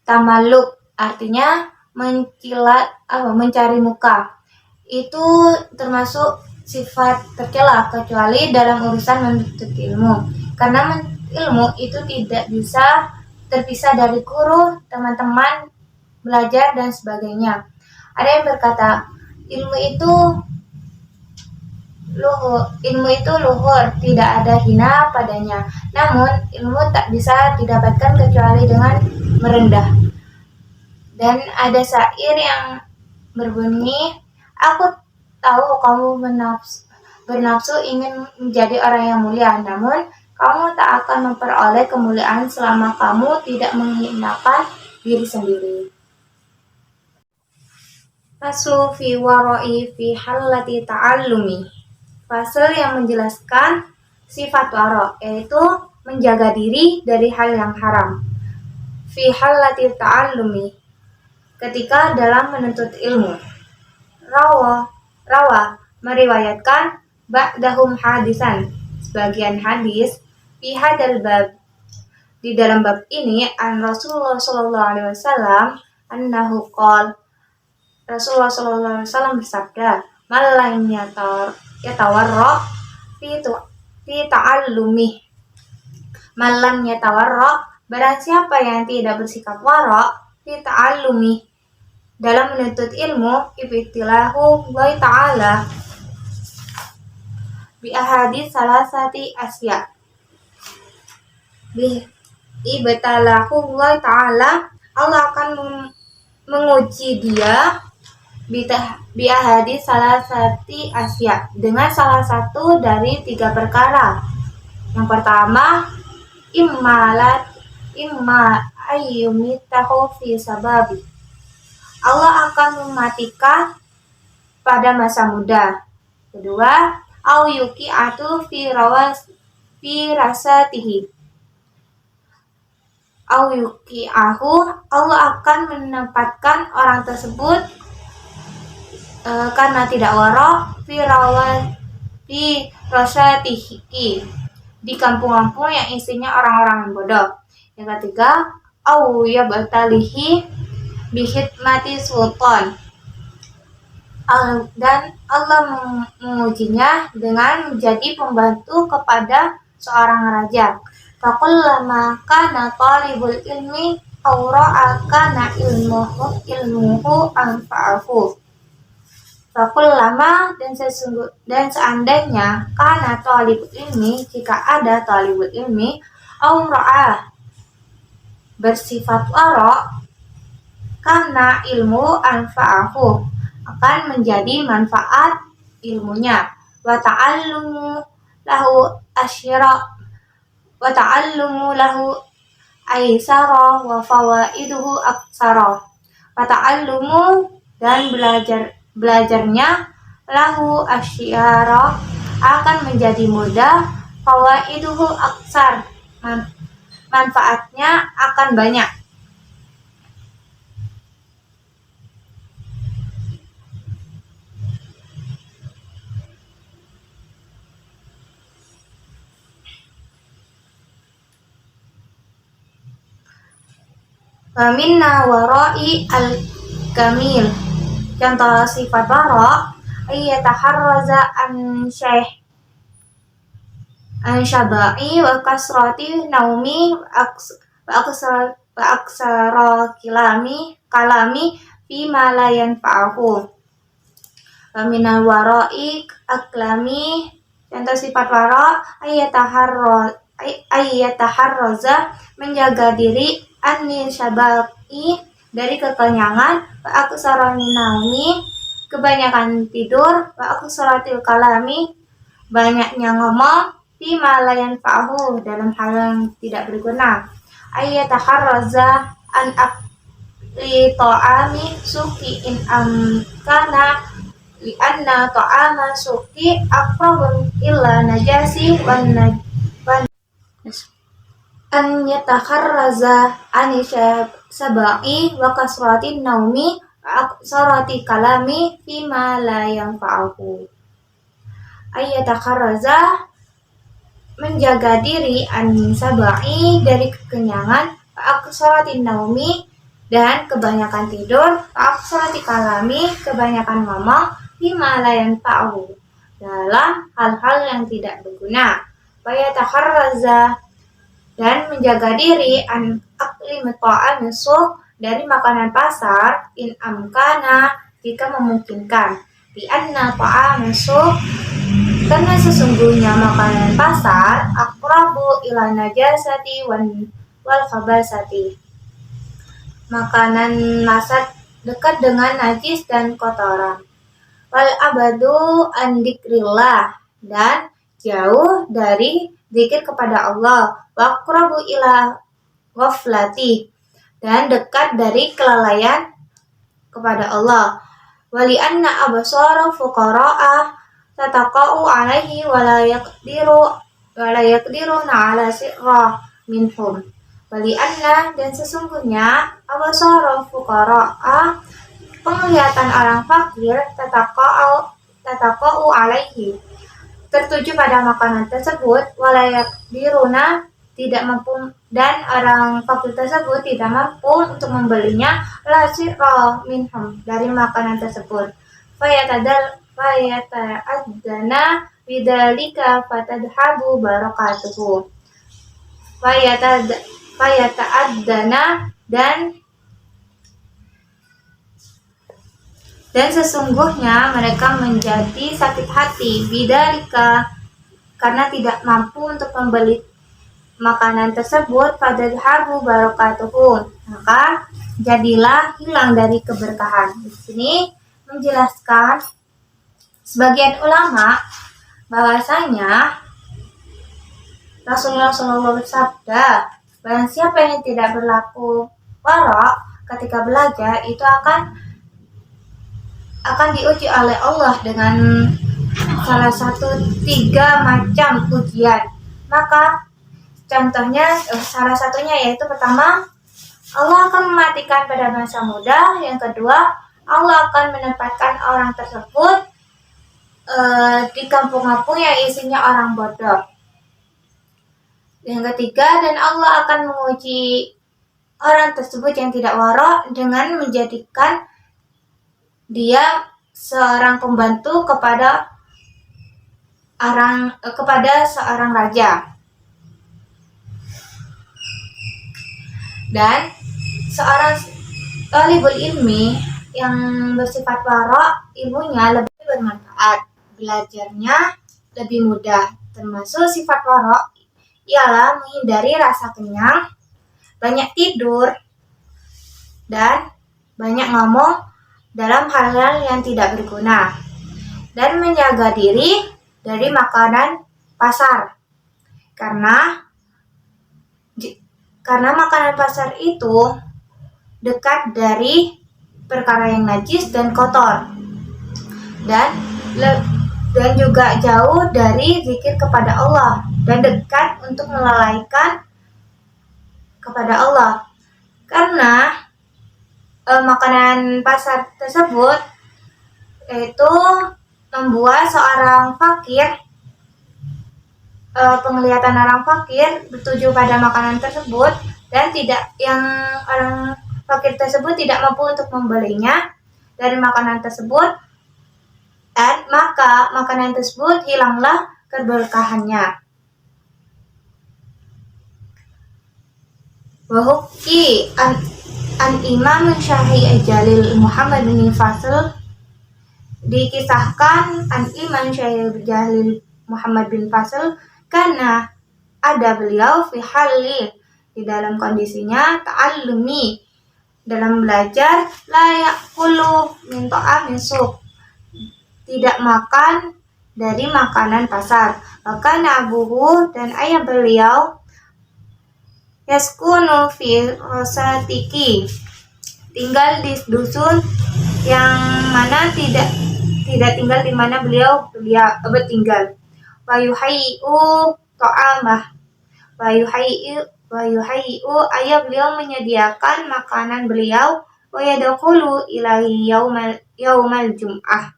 Tamalluk artinya mencari muka. Itu termasuk sifat tercela kecuali dalam urusan menuntut ilmu. Karena ilmu itu tidak bisa terpisah dari guru, teman-teman, belajar, dan sebagainya. Ada yang berkata, ilmu itu luhur, tidak ada hina padanya. Namun, ilmu tak bisa didapatkan kecuali dengan merendah. Dan ada syair yang berbunyi, aku tahu kamu bernafsu ingin menjadi orang yang mulia, namun kamu tak akan memperoleh kemuliaan selama kamu tidak menghinakan diri sendiri. Faslu fi warai fi halati ta'allumi. Fasal yang menjelaskan sifat waro, yaitu menjaga diri dari hal yang haram. Fi halati ta'allumi, ketika dalam menuntut ilmu. Rawa meriwayatkan ba'dahum hadisan, sebagian hadis, fi hadal bab, di dalam bab ini, an Rasulullah sallallahu alaihi wasallam annahu qol, Rasulullah sallallahu alaihi wasallam bersabda, malam yatawarra fi ta'allumi, malam yatawarra, barang siapa yang tidak bersikap wara fi ta'allumi, dalam menuntut ilmu, ibtilahu wa ta'ala bi ahadits salasati asya, bi ibtalahu wa ta'ala, Allah akan menguji dia bi ahadits salasati asya, dengan salah satu dari 3 perkara. Yang pertama, imma ayyumitahu fi sababi, Allah akan mematikan pada masa muda. Kedua, au yuqi'atu fi rasatihi. Au yuqi'ahu, Allah akan menempatkan orang tersebut karena tidak warok fi rasatihi, di kampung-kampung yang isinya orang-orang yang bodoh. Yang ketiga, au yabtalihi bihikmati sultan, dan Allah mengujinya dengan menjadi pembantu kepada seorang raja. Fakullama kana talibul ilmi aura'a kana ilmuhu anfa'ahu. Fakullama, dan seandainya kana talibul ilmi, jika ada talibul ilmi, aura'a, bersifat wara, karena ilmu anfa'ahu, akan menjadi manfaat ilmunya. Wa ta'allumu lahu aisara wa fawaiduhu aksara. Wa ta'allumu, dan belajarnya, lahu asyara, akan menjadi mudah, fawaiduhu aksar, manfaatnya akan banyak. Minna warai al-kamil. Contoh sifat wara, ayyataharraza an syaba'i wa kasrati naumi wa aksara kalami fi ma la yanfa'uhu. Minna warai aklami. Contoh sifat wara, ayyataharraza, menjaga diri, anil syabai, dari kekenyangan, wa aksarani naumi, kebanyakan tidur, wa aksaratil kalami, banyaknya ngomong, fi ma la yanfa'uhu, dalam hal yang tidak berguna. Ayyataharraza an akli ta'ami suki in amkana, li'anna ta'ama suki aqrabun illa najasi wan an yatakharraza an sabai wa kasratin naumi wa aksarati kalami fi ma la yanfa'uhu. Ayatakharraza, menjaga diri, an sabai, dari kekenyangan, wa aksaratin naumi, dan kebanyakan tidur, wa aksarati kalami, kebanyakan ngomong, fi ma la yanfa'uhu, dalam hal-hal yang tidak berguna. Wa yatakharraza, dan menjaga diri, an akli ta'am suq, dari makanan pasar, in amkana, jika memungkinkan. Di anna ta'am suq, karena sesungguhnya makanan pasar, aqrabu ila najasati wal khabasati, makanan lasat dekat dengan najis dan kotoran. Wal abadu an dzikrillah, dan jauh dari zikir kepada Allah. Waqrabu ila ghaflati, dan dekat dari kelalaian kepada Allah. Wali anna absara fuqara'a tataqa'u alaihi wala yaqdiruna ala sirra minhum. Wali anna, dan sesungguhnya, absara fuqara'a, penglihatan orang fakir, tataqa'u alaihi, tertuju pada makanan tersebut, walayak diruna, tidak mampu, dan orang fakir tersebut tidak mampu untuk membelinya, la sirra minhum, dari makanan tersebut. Fayata'adzana bidzalika fatadhabu barakatuhu. Fayata'adzana, dan sesungguhnya mereka menjadi sakit hati, bidzalika, karena tidak mampu untuk membeli makanan tersebut, fatadhabu barakatuhu, maka jadilah hilang dari keberkahan. Di sini menjelaskan sebagian ulama bahwasanya Rasulullah SAW bersabda, barang siapa yang tidak berlaku wara ketika belajar, itu akan akan diuji oleh Allah dengan salah satu 3 macam ujian. Maka contohnya salah satunya yaitu pertama, Allah akan mematikan pada masa muda. Yang kedua, Allah akan menempatkan orang tersebut di kampung-kampung yang isinya orang bodoh. Yang ketiga, dan Allah akan menguji orang tersebut yang tidak waro dengan menjadikan dia seorang pembantu kepada seorang raja. Dan seorang talibul ilmi yang bersifat waro, ilmunya lebih bermanfaat, belajarnya lebih mudah. Termasuk sifat waro ialah menghindari rasa kenyang, banyak tidur, dan banyak ngomong dalam hal-hal yang tidak berguna, dan menjaga diri dari makanan pasar. Karena makanan pasar itu dekat dari perkara yang najis dan kotor, dan juga jauh dari zikir kepada Allah, dan dekat untuk melalaikan kepada Allah. Karena makanan pasar tersebut itu membuat seorang fakir, penglihatan orang fakir bertuju pada makanan tersebut, dan orang fakir tersebut tidak mampu untuk membelinya dari makanan tersebut, dan maka makanan tersebut hilanglah keberkahannya. Wahukki an Imam Syafi'i Jalil Muhammad bin Fasl, dikisahkan an Imam Syafi'i Jalil Muhammad bin Fasl, karena ada beliau fi halil, di dalam kondisinya ta'allumi, dalam belajar, la ya'kulu min ta'amin suq, tidak makan dari makanan pasar. Maka abuhu, dan ayah beliau, yaskunu fi rosatiki, tinggal di dusun yang mana tidak tinggal di mana beliau bertinggal. Wa yuhayyu ta'amah, wa yuhayyu ayah beliau menyediakan makanan beliau, wa yadkhulu ilahi yaumal jum'ah.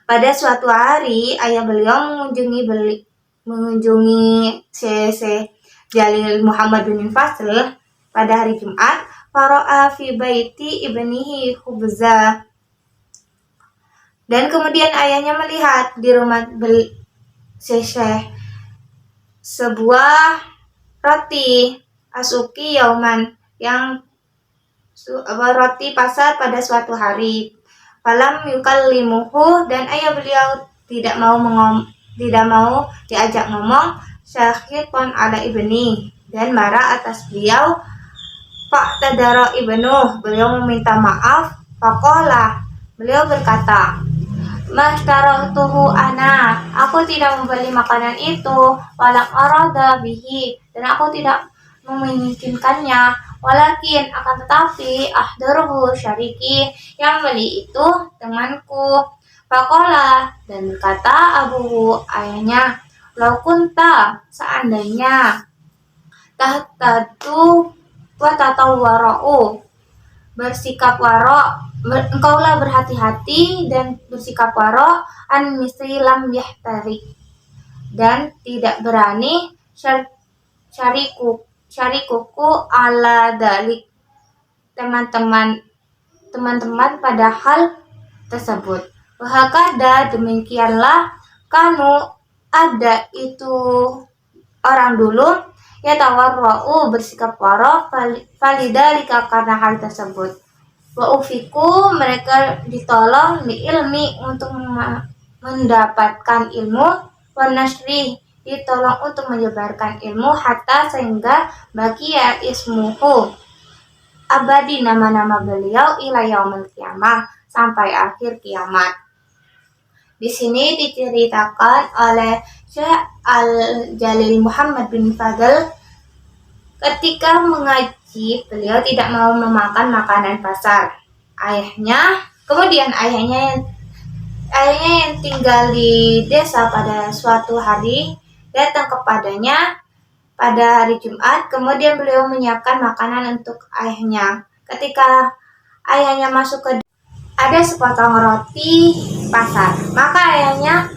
Pada suatu hari ayah beliau mengunjungi Syekh Jalil Muhammad bin Fasl pada hari Jumat. Fara'a fi baiti ibnihi khubza, dan kemudian ayahnya melihat di rumah Syekh sebuah roti asuki yauman, yang roti pasar pada suatu hari. Falam yukallimuhu, dan ayah beliau tidak mau diajak ngomong. Syakhitun ala ibni, dan marah atas beliau. Fa'tadara ibnu, beliau meminta maaf. Faqala, beliau berkata, Mashtaratuhu ana, aku tidak membeli makanan itu. Walam arada bihi, dan aku tidak meminginkannya. Walakin, akan tetapi, ahdaruhu syariki, yang beli itu temanku. Faqala, dan berkata abuhu, ayahnya, lau kunta, seandainya, tahtadu wa tatawwara'u, bersikap waro, engkaulah berhati-hati dan bersikap waro, an misri lam yahtarik, dan tidak berani syarikuku ala dalik, teman-teman pada hal tersebut. Wahakada, demikianlah, kanu, ada itu orang dulu, ya tawarra'u, bersikap waro, falidalika, karena hal tersebut. Wa ufiku, mereka ditolong di ilmi, untuk mendapatkan ilmu, wa nasri, ditolong untuk menyebarkan ilmu, hatta sehingga bagia ismuhu, abadi nama-nama beliau, ila yaumil qiyamah, sampai akhir kiamat. Di sini diceritakan oleh Syekh Al-Jalil Muhammad bin Fadl, ketika mengaji beliau tidak mau memakan makanan pasar. Ayahnya Kemudian ayahnya yang tinggal di desa pada suatu hari datang kepadanya pada hari Jumat. Kemudian beliau menyiapkan makanan untuk ayahnya. Ketika ayahnya masuk ke ada sepotong roti pasar, maka ayahnya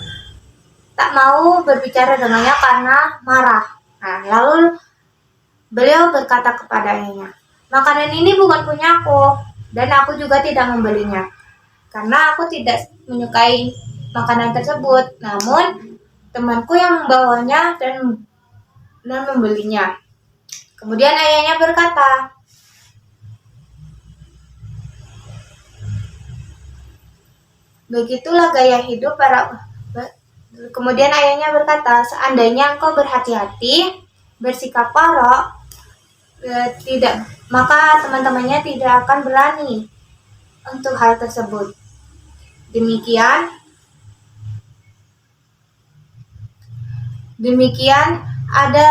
tak mau berbicara dengannya karena marah. Nah, lalu beliau berkata kepada ayahnya, "Makanan ini bukan punyaku dan aku juga tidak membelinya karena aku tidak menyukai makanan tersebut. Namun temanku yang membawanya dan membelinya." Kemudian ayahnya berkata, "Begitulah gaya hidup para." Kemudian ayahnya berkata, "Seandainya engkau berhati-hati, bersikap parok, maka teman-temannya tidak akan berani untuk hal tersebut." Demikian ada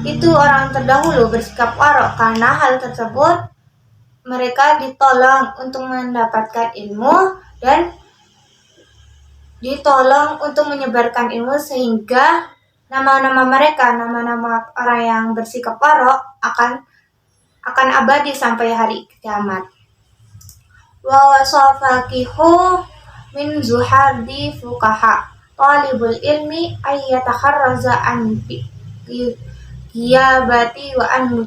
itu orang terdahulu bersikap parok karena hal tersebut mereka ditolong untuk mendapatkan ilmu dan ditolong untuk menyebarkan ilmu sehingga nama-nama orang yang bersikap parok akan abadi sampai hari kiamat. Wa wasafaqihu min zuhadi fuqaha talibul ilmi ayyatakharraza an giyabati wa an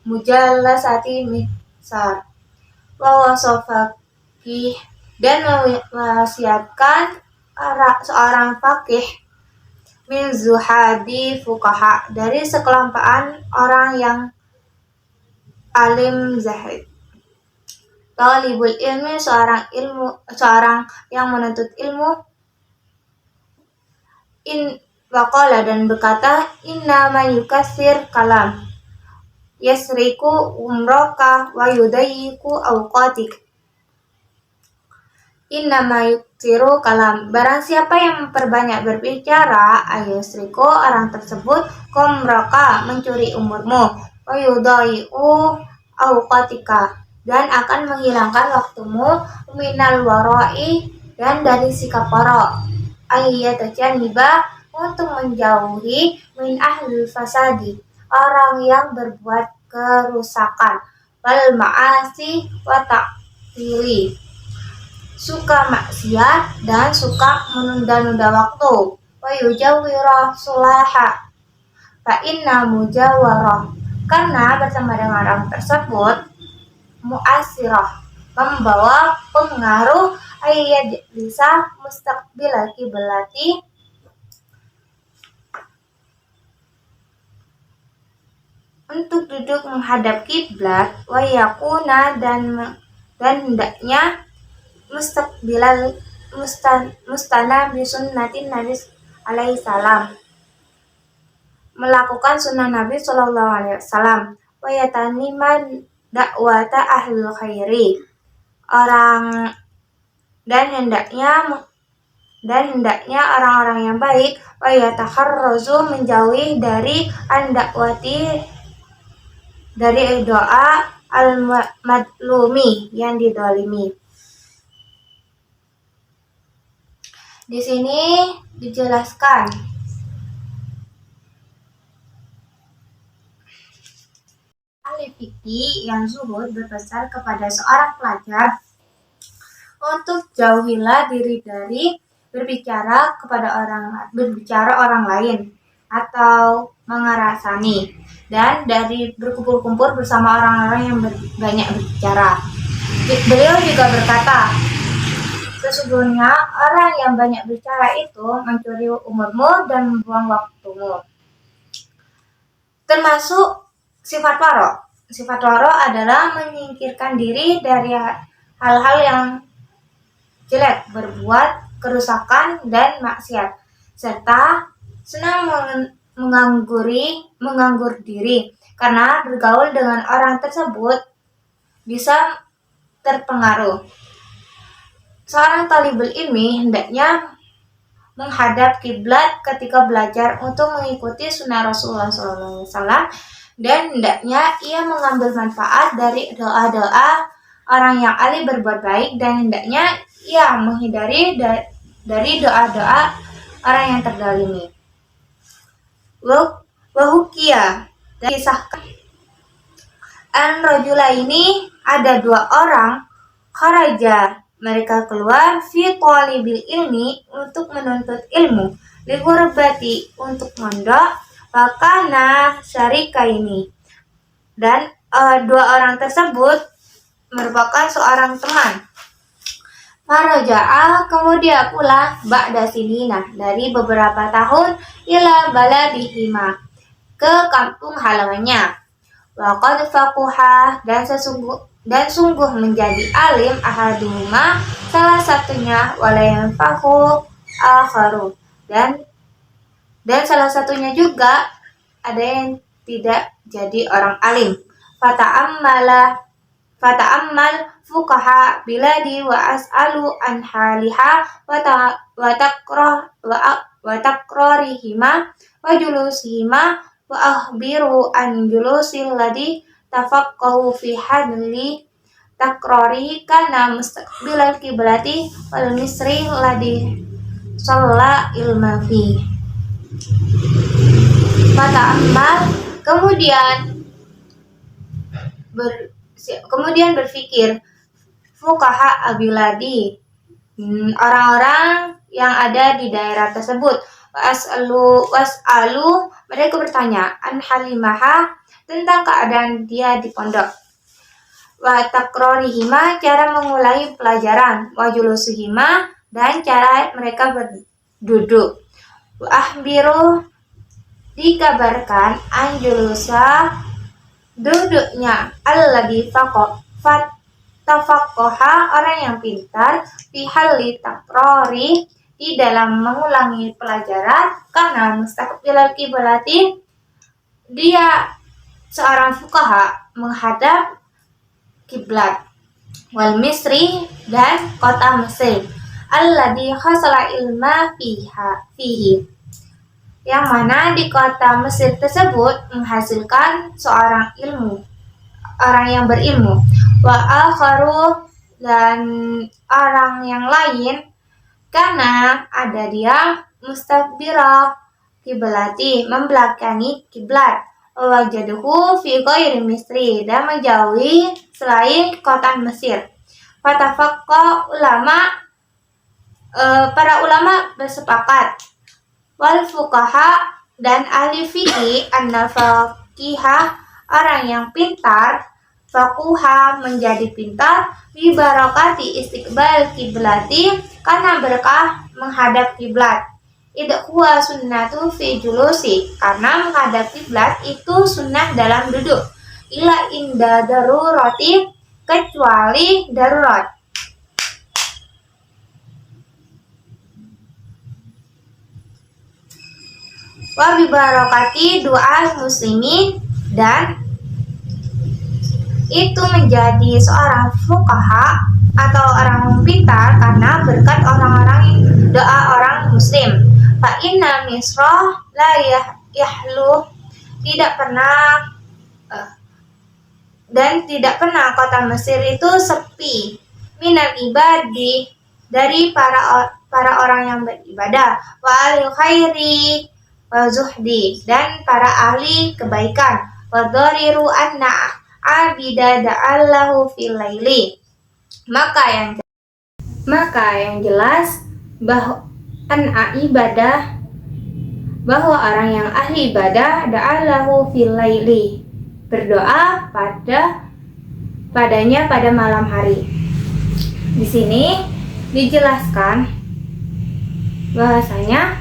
mujallasati misar. Wa wasafaqih dan mewasiatkan seorang fakih min zuhadi fuqaha dari sekelompokan orang yang alim zahid. Talibul ilmi seorang yang menuntut ilmu. Waqala dan berkata, "Inna ma yukassir kalam yasriku umroka wa yudayiku awqatik." Innama yuksiru kalam, barang siapa yang memperbanyak berbicara, ayusriku orang tersebut komroka mencuri umurmu, wayudai'u awqatika dan akan menghilangkan waktumu, minal warai dan dari sikap wara, ayyatajaniba untuk menjauhi min ahli fasadi orang yang berbuat kerusakan, wal ma'asi wa ta'wili suka maksiat dan suka menunda-nunda waktu. Wa yujawwira sulaha fa inna mujawwarah, karena bersama dengan orang tersebut mu'asirah membawa pengaruh ayat bisa mustaqbil kiblati untuk duduk menghadap kiblat, wa yakuna dan hendaknya mustaqbilal mustana bi sunnatin Nabi alaihi salam, melakukan sunnah Nabi sallallahu alaihi wasallam, wa yatanima dakwata ahlul khairi orang dan hendaknya orang-orang yang baik, wa yatakharrazu menjauhi dari andakwati dari doa al-madlumi yang didolimi. Di sini dijelaskan ahli fikih yang zuhud berpesan kepada seorang pelajar untuk jauhilah diri dari berbicara orang lain atau mengerasani dan dari berkumpul-kumpul bersama orang-orang yang banyak berbicara. Beliau juga berkata, "Sesungguhnya orang yang banyak bicara itu mencuri umurmu dan membuang waktumu." Termasuk sifat waro. Sifat waro adalah menyingkirkan diri dari hal-hal yang jelek, berbuat kerusakan dan maksiat, serta senang menganggur diri karena bergaul dengan orang tersebut bisa terpengaruh. Seorang talibul ilmi hendaknya menghadap kiblat ketika belajar untuk mengikuti sunnah Rasulullah SAW dan hendaknya ia mengambil manfaat dari doa-doa orang yang alim berbuat baik dan hendaknya ia menghindari dari doa-doa orang yang terdalimi. Wahukia, dan kisahkan an-rajula ini ada dua orang kharaja, mereka keluar fi thalibil ilmi untuk menuntut ilmu, li ghurbati untuk mondok, fakana syarika ini, dan dua orang tersebut merupakan seorang teman. Faraja'a, kemudian pula ba'da sinina, dari beberapa tahun, ila baladihima, ke kampung halamannya. Wa qad faquha, dan sungguh menjadi alim ahaduhuma, salah satunya, wala yanfahu akharu, dan salah satunya juga ada yang tidak jadi orang alim. Fata'ammal fuqaha biladi wa as'alu an haliha wa takrorihima wa julusihima wa akhbiru an julusil ladhi tafaqqahu fi hadli takrorihi kana mustaqbilal kiblati wal misri ladhi shalla ilma fi. Fata'ammal, kemudian berfikir fuqaha abiladi, orang-orang yang ada di daerah tersebut. Was'alu, mereka bertanya an halimaha, tentang keadaan dia di pondok. Wa takrorihima, cara mengulangi pelajaran. Wa julusuhima, dan cara mereka berduduk. Wa ahbiru, dikabarkan an julusa, duduknya alladhi tafaqqaha, orang yang pintar, fi halli takrori, di dalam mengulangi pelajaran, karena mustaqbilal kiblati, dia seorang fuqaha menghadap kiblat, wal misri, dan kota Mesir, alladhi khasala ilma fihi, yang mana di kota Mesir tersebut menghasilkan seorang orang yang berilmu. Wa akharu, dan orang yang lain, karena ada dia mustakbira kiblati, membelakangi kiblat, wajaduhu fi ghairi Misri, dan menjauhi selain kota Mesir. Fatafaqqa ulama, para ulama bersepakat, wal fuqaha, dan ahli fikih, annal faqihah, orang yang pintar, faquha, menjadi pintar, bi barakati istiqbal kiblati, karena berkah menghadap kiblat. Huwa sunnatu fi julusi, karena menghadap kiblat itu sunnah dalam duduk. Ila inda darurati, kecuali darurat. Wa bibarakati doa muslimin, dan itu menjadi seorang fuqaha atau orang pintar karena berkat doa orang muslim. Fa inna misra la yahlu, tidak pernah kota Mesir itu sepi, minal ibadi, dari para orang yang beribadah, wa alil khairi wa zuhdi, dan para ahli kebaikan, wa dhariru anna abida da'allahu fil laili, maka yang jelas bahwa orang yang ahli ibadah da'allahu fil laili, berdoa padanya pada malam hari. Di sini dijelaskan bahasanya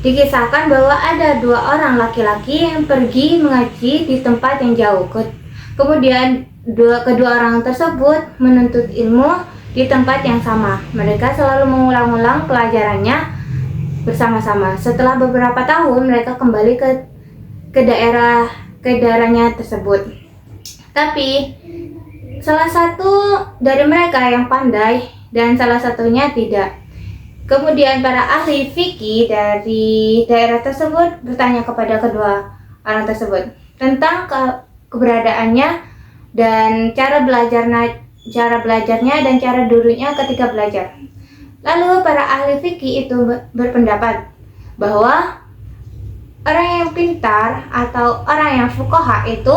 dikisahkan bahwa ada dua orang laki-laki yang pergi mengaji di tempat yang jauh. Kemudian kedua orang tersebut menuntut ilmu di tempat yang sama. Mereka selalu mengulang-ulang pelajarannya bersama-sama. Setelah beberapa tahun mereka kembali ke daerahnya tersebut. Tapi salah satu dari mereka yang pandai dan salah satunya tidak. Kemudian para ahli fikih dari daerah tersebut bertanya kepada kedua orang tersebut, tentang keberadaannya dan cara belajarnya dan cara duduknya ketika belajar. Lalu para ahli fikih itu berpendapat bahwa orang yang pintar atau orang yang fuqaha itu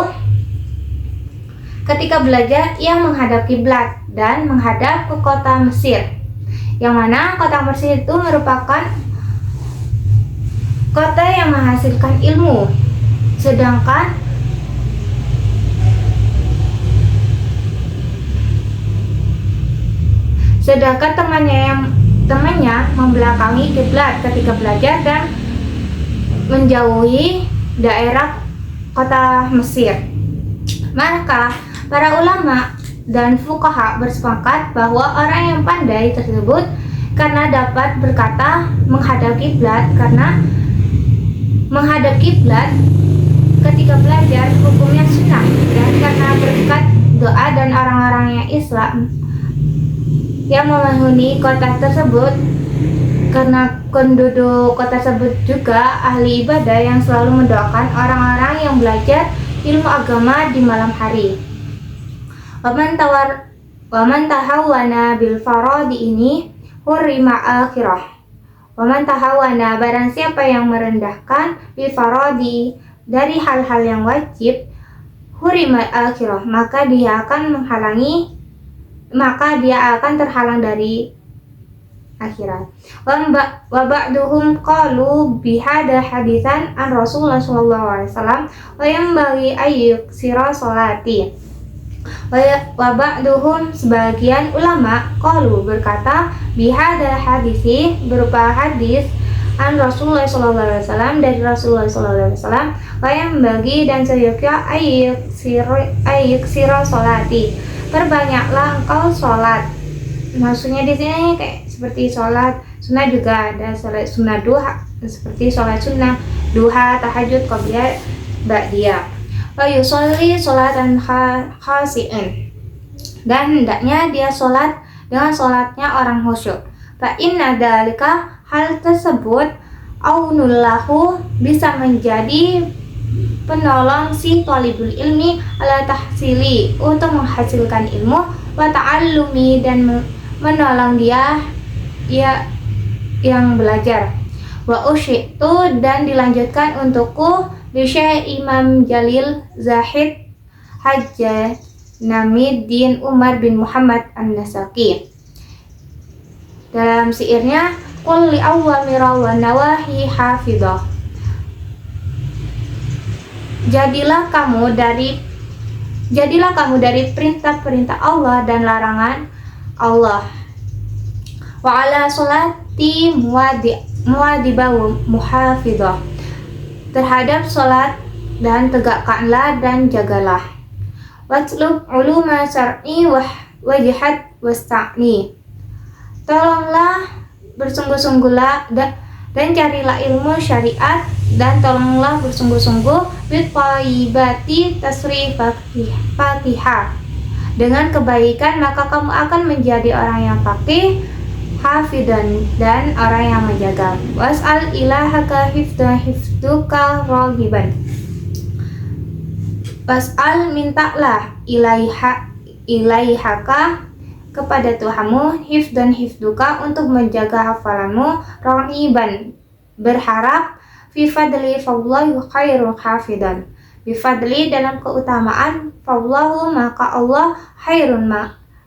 ketika belajar ia menghadap kiblat dan menghadap ke kota Mesir, yang mana kota Mesir itu merupakan kota yang menghasilkan ilmu, sedangkan temannya membelakangi kiblat ketika belajar dan menjauhi daerah kota Mesir. Maka para ulama dan fuqaha bersepakat bahwa orang yang pandai tersebut karena dapat berkata menghadap kiblat, karena menghadap kiblat ketika belajar hukumnya sunnah, dan karena berkat doa dan orang-orang yang Islam yang memenuhi kota tersebut, karena penduduk kota tersebut juga ahli ibadah yang selalu mendoakan orang-orang yang belajar ilmu agama di malam hari. Waman tahawana bil faradi ini hurima akhirah. Waman tahawana, barang siapa yang merendahkan bil faradi dari hal-hal yang wajib, hurima akhirah, maka dia akan terhalang dari akhirat. Wa ba'duhum qalu bihada hadisan an Rasulullah sallallahu alaihi wasallam wa yanbaghi ayyuksira salati. Wa ba'duhum, sebagian ulama, qalu berkata bihada hadisi, berupa hadis an Rasulullah sallallahu alaihi wasallam, dari Rasulullah sallallahu alaihi wasallam, wa yanbaghi, dan seyogyanya ayyuksira salati, perbanyaklah engkau sholat. Maksudnya di sini kayak seperti sholat sunnah, juga ada sholat sunnah duha, seperti sholat sunnah duha, tahajud, qabliyah, ba'diyah. Wa yusolli sholatan khasi'in, dan hendaknya dia sholat dengan sholatnya orang khusyuk. Fa inna dzalika, hal tersebut, aunullahu, bisa menjadi penolong si talibul ilmi ala tahsili, untuk menghasilkan ilmu, wa ta'allumi, dan menolong dia yang belajar. Wa usyitu, dan dilanjutkan untukku Bisya Imam Jalil Zahid Hajjah Namiddin Umar bin Muhammad An-Nasaki, dalam syairnya qul li awwamira wa nawahi hafidhah. Jadilah kamu dari perintah-perintah Allah dan larangan Allah. Wa ala sholati muadibahu muhafidhah, terhadap sholat dan tegakkanlah dan jagalah. Watlub uluma syar'i wajihad wasta'ni, tolonglah bersungguh-sungguhlah dan carilah ilmu syariat, dan tolonglah bersungguh-sungguh bithaibati tasri fatihah, dengan kebaikan maka kamu akan menjadi orang yang faqih, hafidan, dan orang yang menjaga. Was'al ilahaka hifduka ragiban, was'al, mintalah, ilaihaka, kepada Tuhanmu, hifduka, untuk menjaga hafalanmu, ragiban, berharap, fi fadli fallahu khairul hafidan, fi fadli, dalam keutamaan, fallahu, maka Allah, khairun,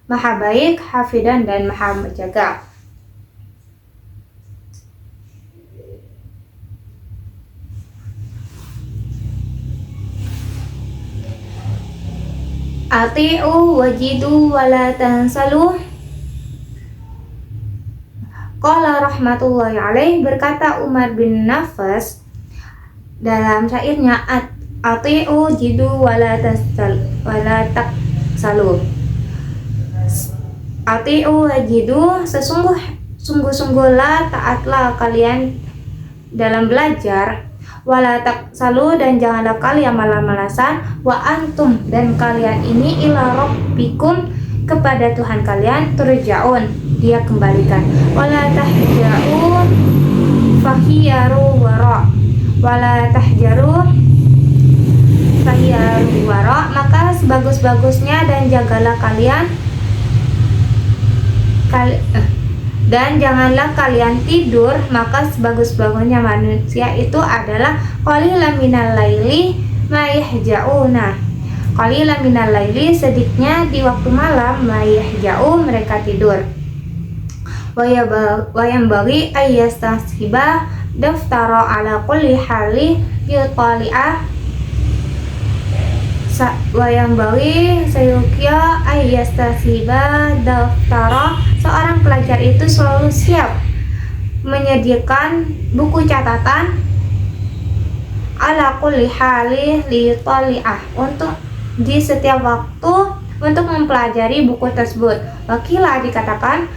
maha baik, hafidan, dan maha menjaga. Ati'u wajidu wala tansalu. Qala rahmatullahi alaih, berkata Umar bin Nafas dalam syairnya, ati'u jidu wala taksalu. Ati'u wajidu, sungguh-sungguhlah, taatlah kalian dalam belajar, wala taksalu, dan janganlah kalian malas-malasan, wa antum, dan kalian ini ila rabbikum, kepada Tuhan kalian, turja'un, dia kembalikan. Wala tahja'u fahiyaru wara, wala tahjaru fahiyal wara, maka sebagus-bagusnya dan jagalah dan janganlah kalian tidur, maka sebagus-bagusnya manusia itu adalah qalilan minal laili ma yahja'una. Qalilan minal laili, sedikitnya di waktu malam, ma yahja'u, mereka tidur. Wa yanbaghi ayyastashiba daftara ala kulli hali yutali'ah. Wayambari sayukya ayyastasiba daftara, seorang pelajar itu selalu siap menyediakan buku catatan ala kulli hali liyutali'ah, untuk di setiap waktu untuk mempelajari buku tersebut. Wakilah, dikatakan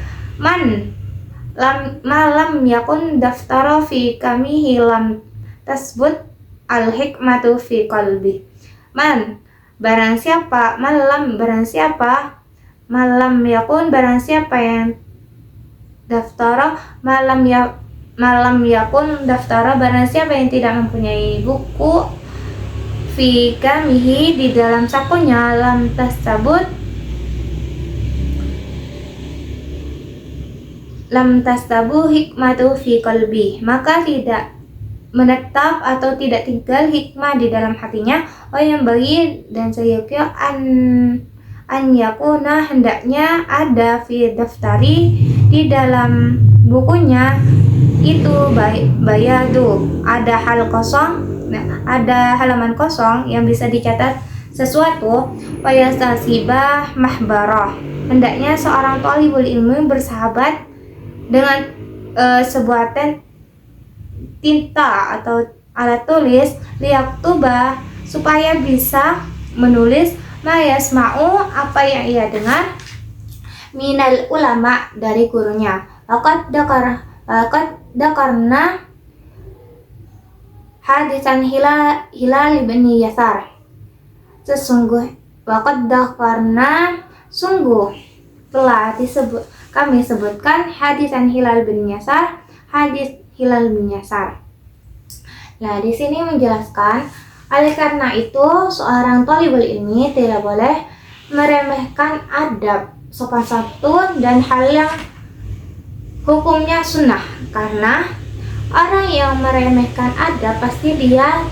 malam yakun daftara fi kamihi lam tasbut al hikmatu fi qalbi. Barang siapa yakun, barang siapa yang daftara malam yakun daftara, barang siapa yang tidak mempunyai buku fi kamihi, di dalam sakunya, lam tastabu hikmatu fi qalbi, maka tidak menetap atau tidak tinggal hikmah di dalam hatinya. Yang bagi dan sayukya an yakuna, hendaknya ada fi daftari, di dalam bukunya itu bayadu, ada halaman kosong yang bisa dicatat sesuatu. Wayastasibah mahbarah, hendaknya seorang thalibul ilmi bersahabat dengan sebuah tinta atau alat tulis, liyaktuba, supaya bisa menulis ma yasma'u, apa yang ia dengar, minal ulama, dari gurunya. Laqad dakarna hadisan Hilal bin Yasar, sungguh telah kami sebutkan hadisan Hilal bin Yasar, hadis Hilal bin Yasar. Nah, di sini menjelaskan, oleh karena itu seorang thalibul ilmi tidak boleh meremehkan adab, sopan santun, dan hal yang hukumnya sunnah, karena orang yang meremehkan adab pasti dia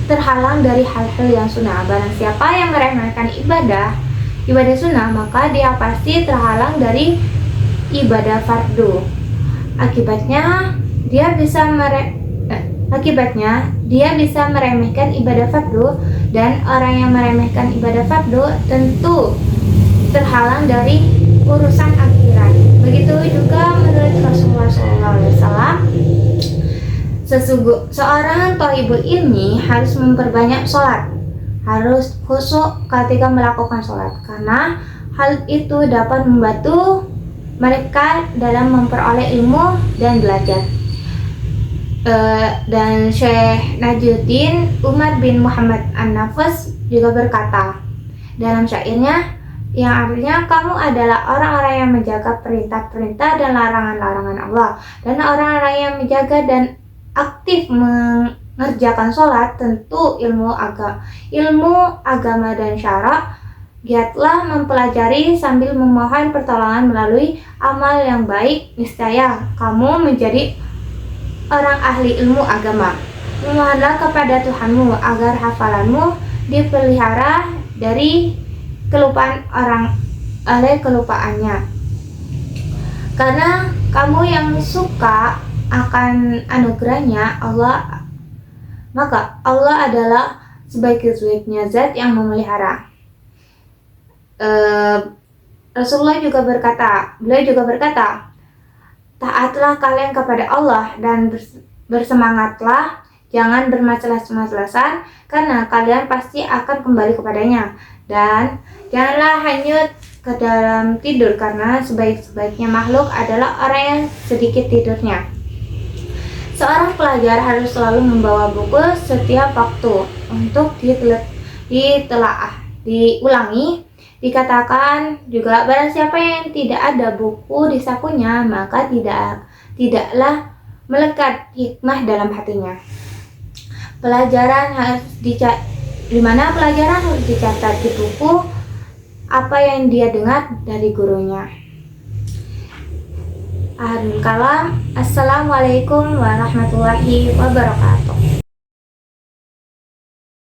terhalang dari hal-hal yang sunnah. Barang siapa yang meremehkan ibadah sunnah, maka dia pasti terhalang dari ibadah fardu. Akibatnya dia bisa meremehkan ibadah fardu, dan orang yang meremehkan ibadah fardu tentu terhalang dari urusan akhirat. Begitu juga menurut Rasulullah SAW, seorang thalibul ilmi harus memperbanyak sholat, harus khusyuk ketika melakukan sholat, karena hal itu dapat membantu mereka dalam memperoleh ilmu dan belajar. Dan Syekh Najuddin Umar bin Muhammad An-Nafas juga berkata dalam syairnya, yang artinya, kamu adalah orang-orang yang menjaga perintah-perintah dan larangan-larangan Allah, dan orang-orang yang menjaga dan aktif mengerjakan sholat. Tentu ilmu agama dan syara, giatlah mempelajari sambil memohon pertolongan melalui amal yang baik, niscaya kamu menjadi orang ahli ilmu agama. Memohonlah kepada Tuhanmu agar hafalanmu dipelihara dari kelupaan oleh kelupaannya, karena kamu yang suka akan anugerahnya Allah, maka Allah adalah sebaik-baiknya zat yang memelihara. Rasulullah juga berkata, taatlah kalian kepada Allah dan bersemangatlah, jangan bermasalah-masalahan, karena kalian pasti akan kembali kepadanya. Dan janganlah hanyut ke dalam tidur, karena sebaik-baiknya makhluk adalah orang yang sedikit tidurnya. Seorang pelajar harus selalu membawa buku setiap waktu untuk ditelaah, diulangi. Dikatakan juga, barang siapa yang tidak ada buku di sakunya, maka tidaklah melekat hikmah dalam hatinya. Pelajaran di mana pelajaran harus dicatat di buku apa yang dia dengar dari gurunya. Akhirul kalam, assalamualaikum warahmatullahi wabarakatuh.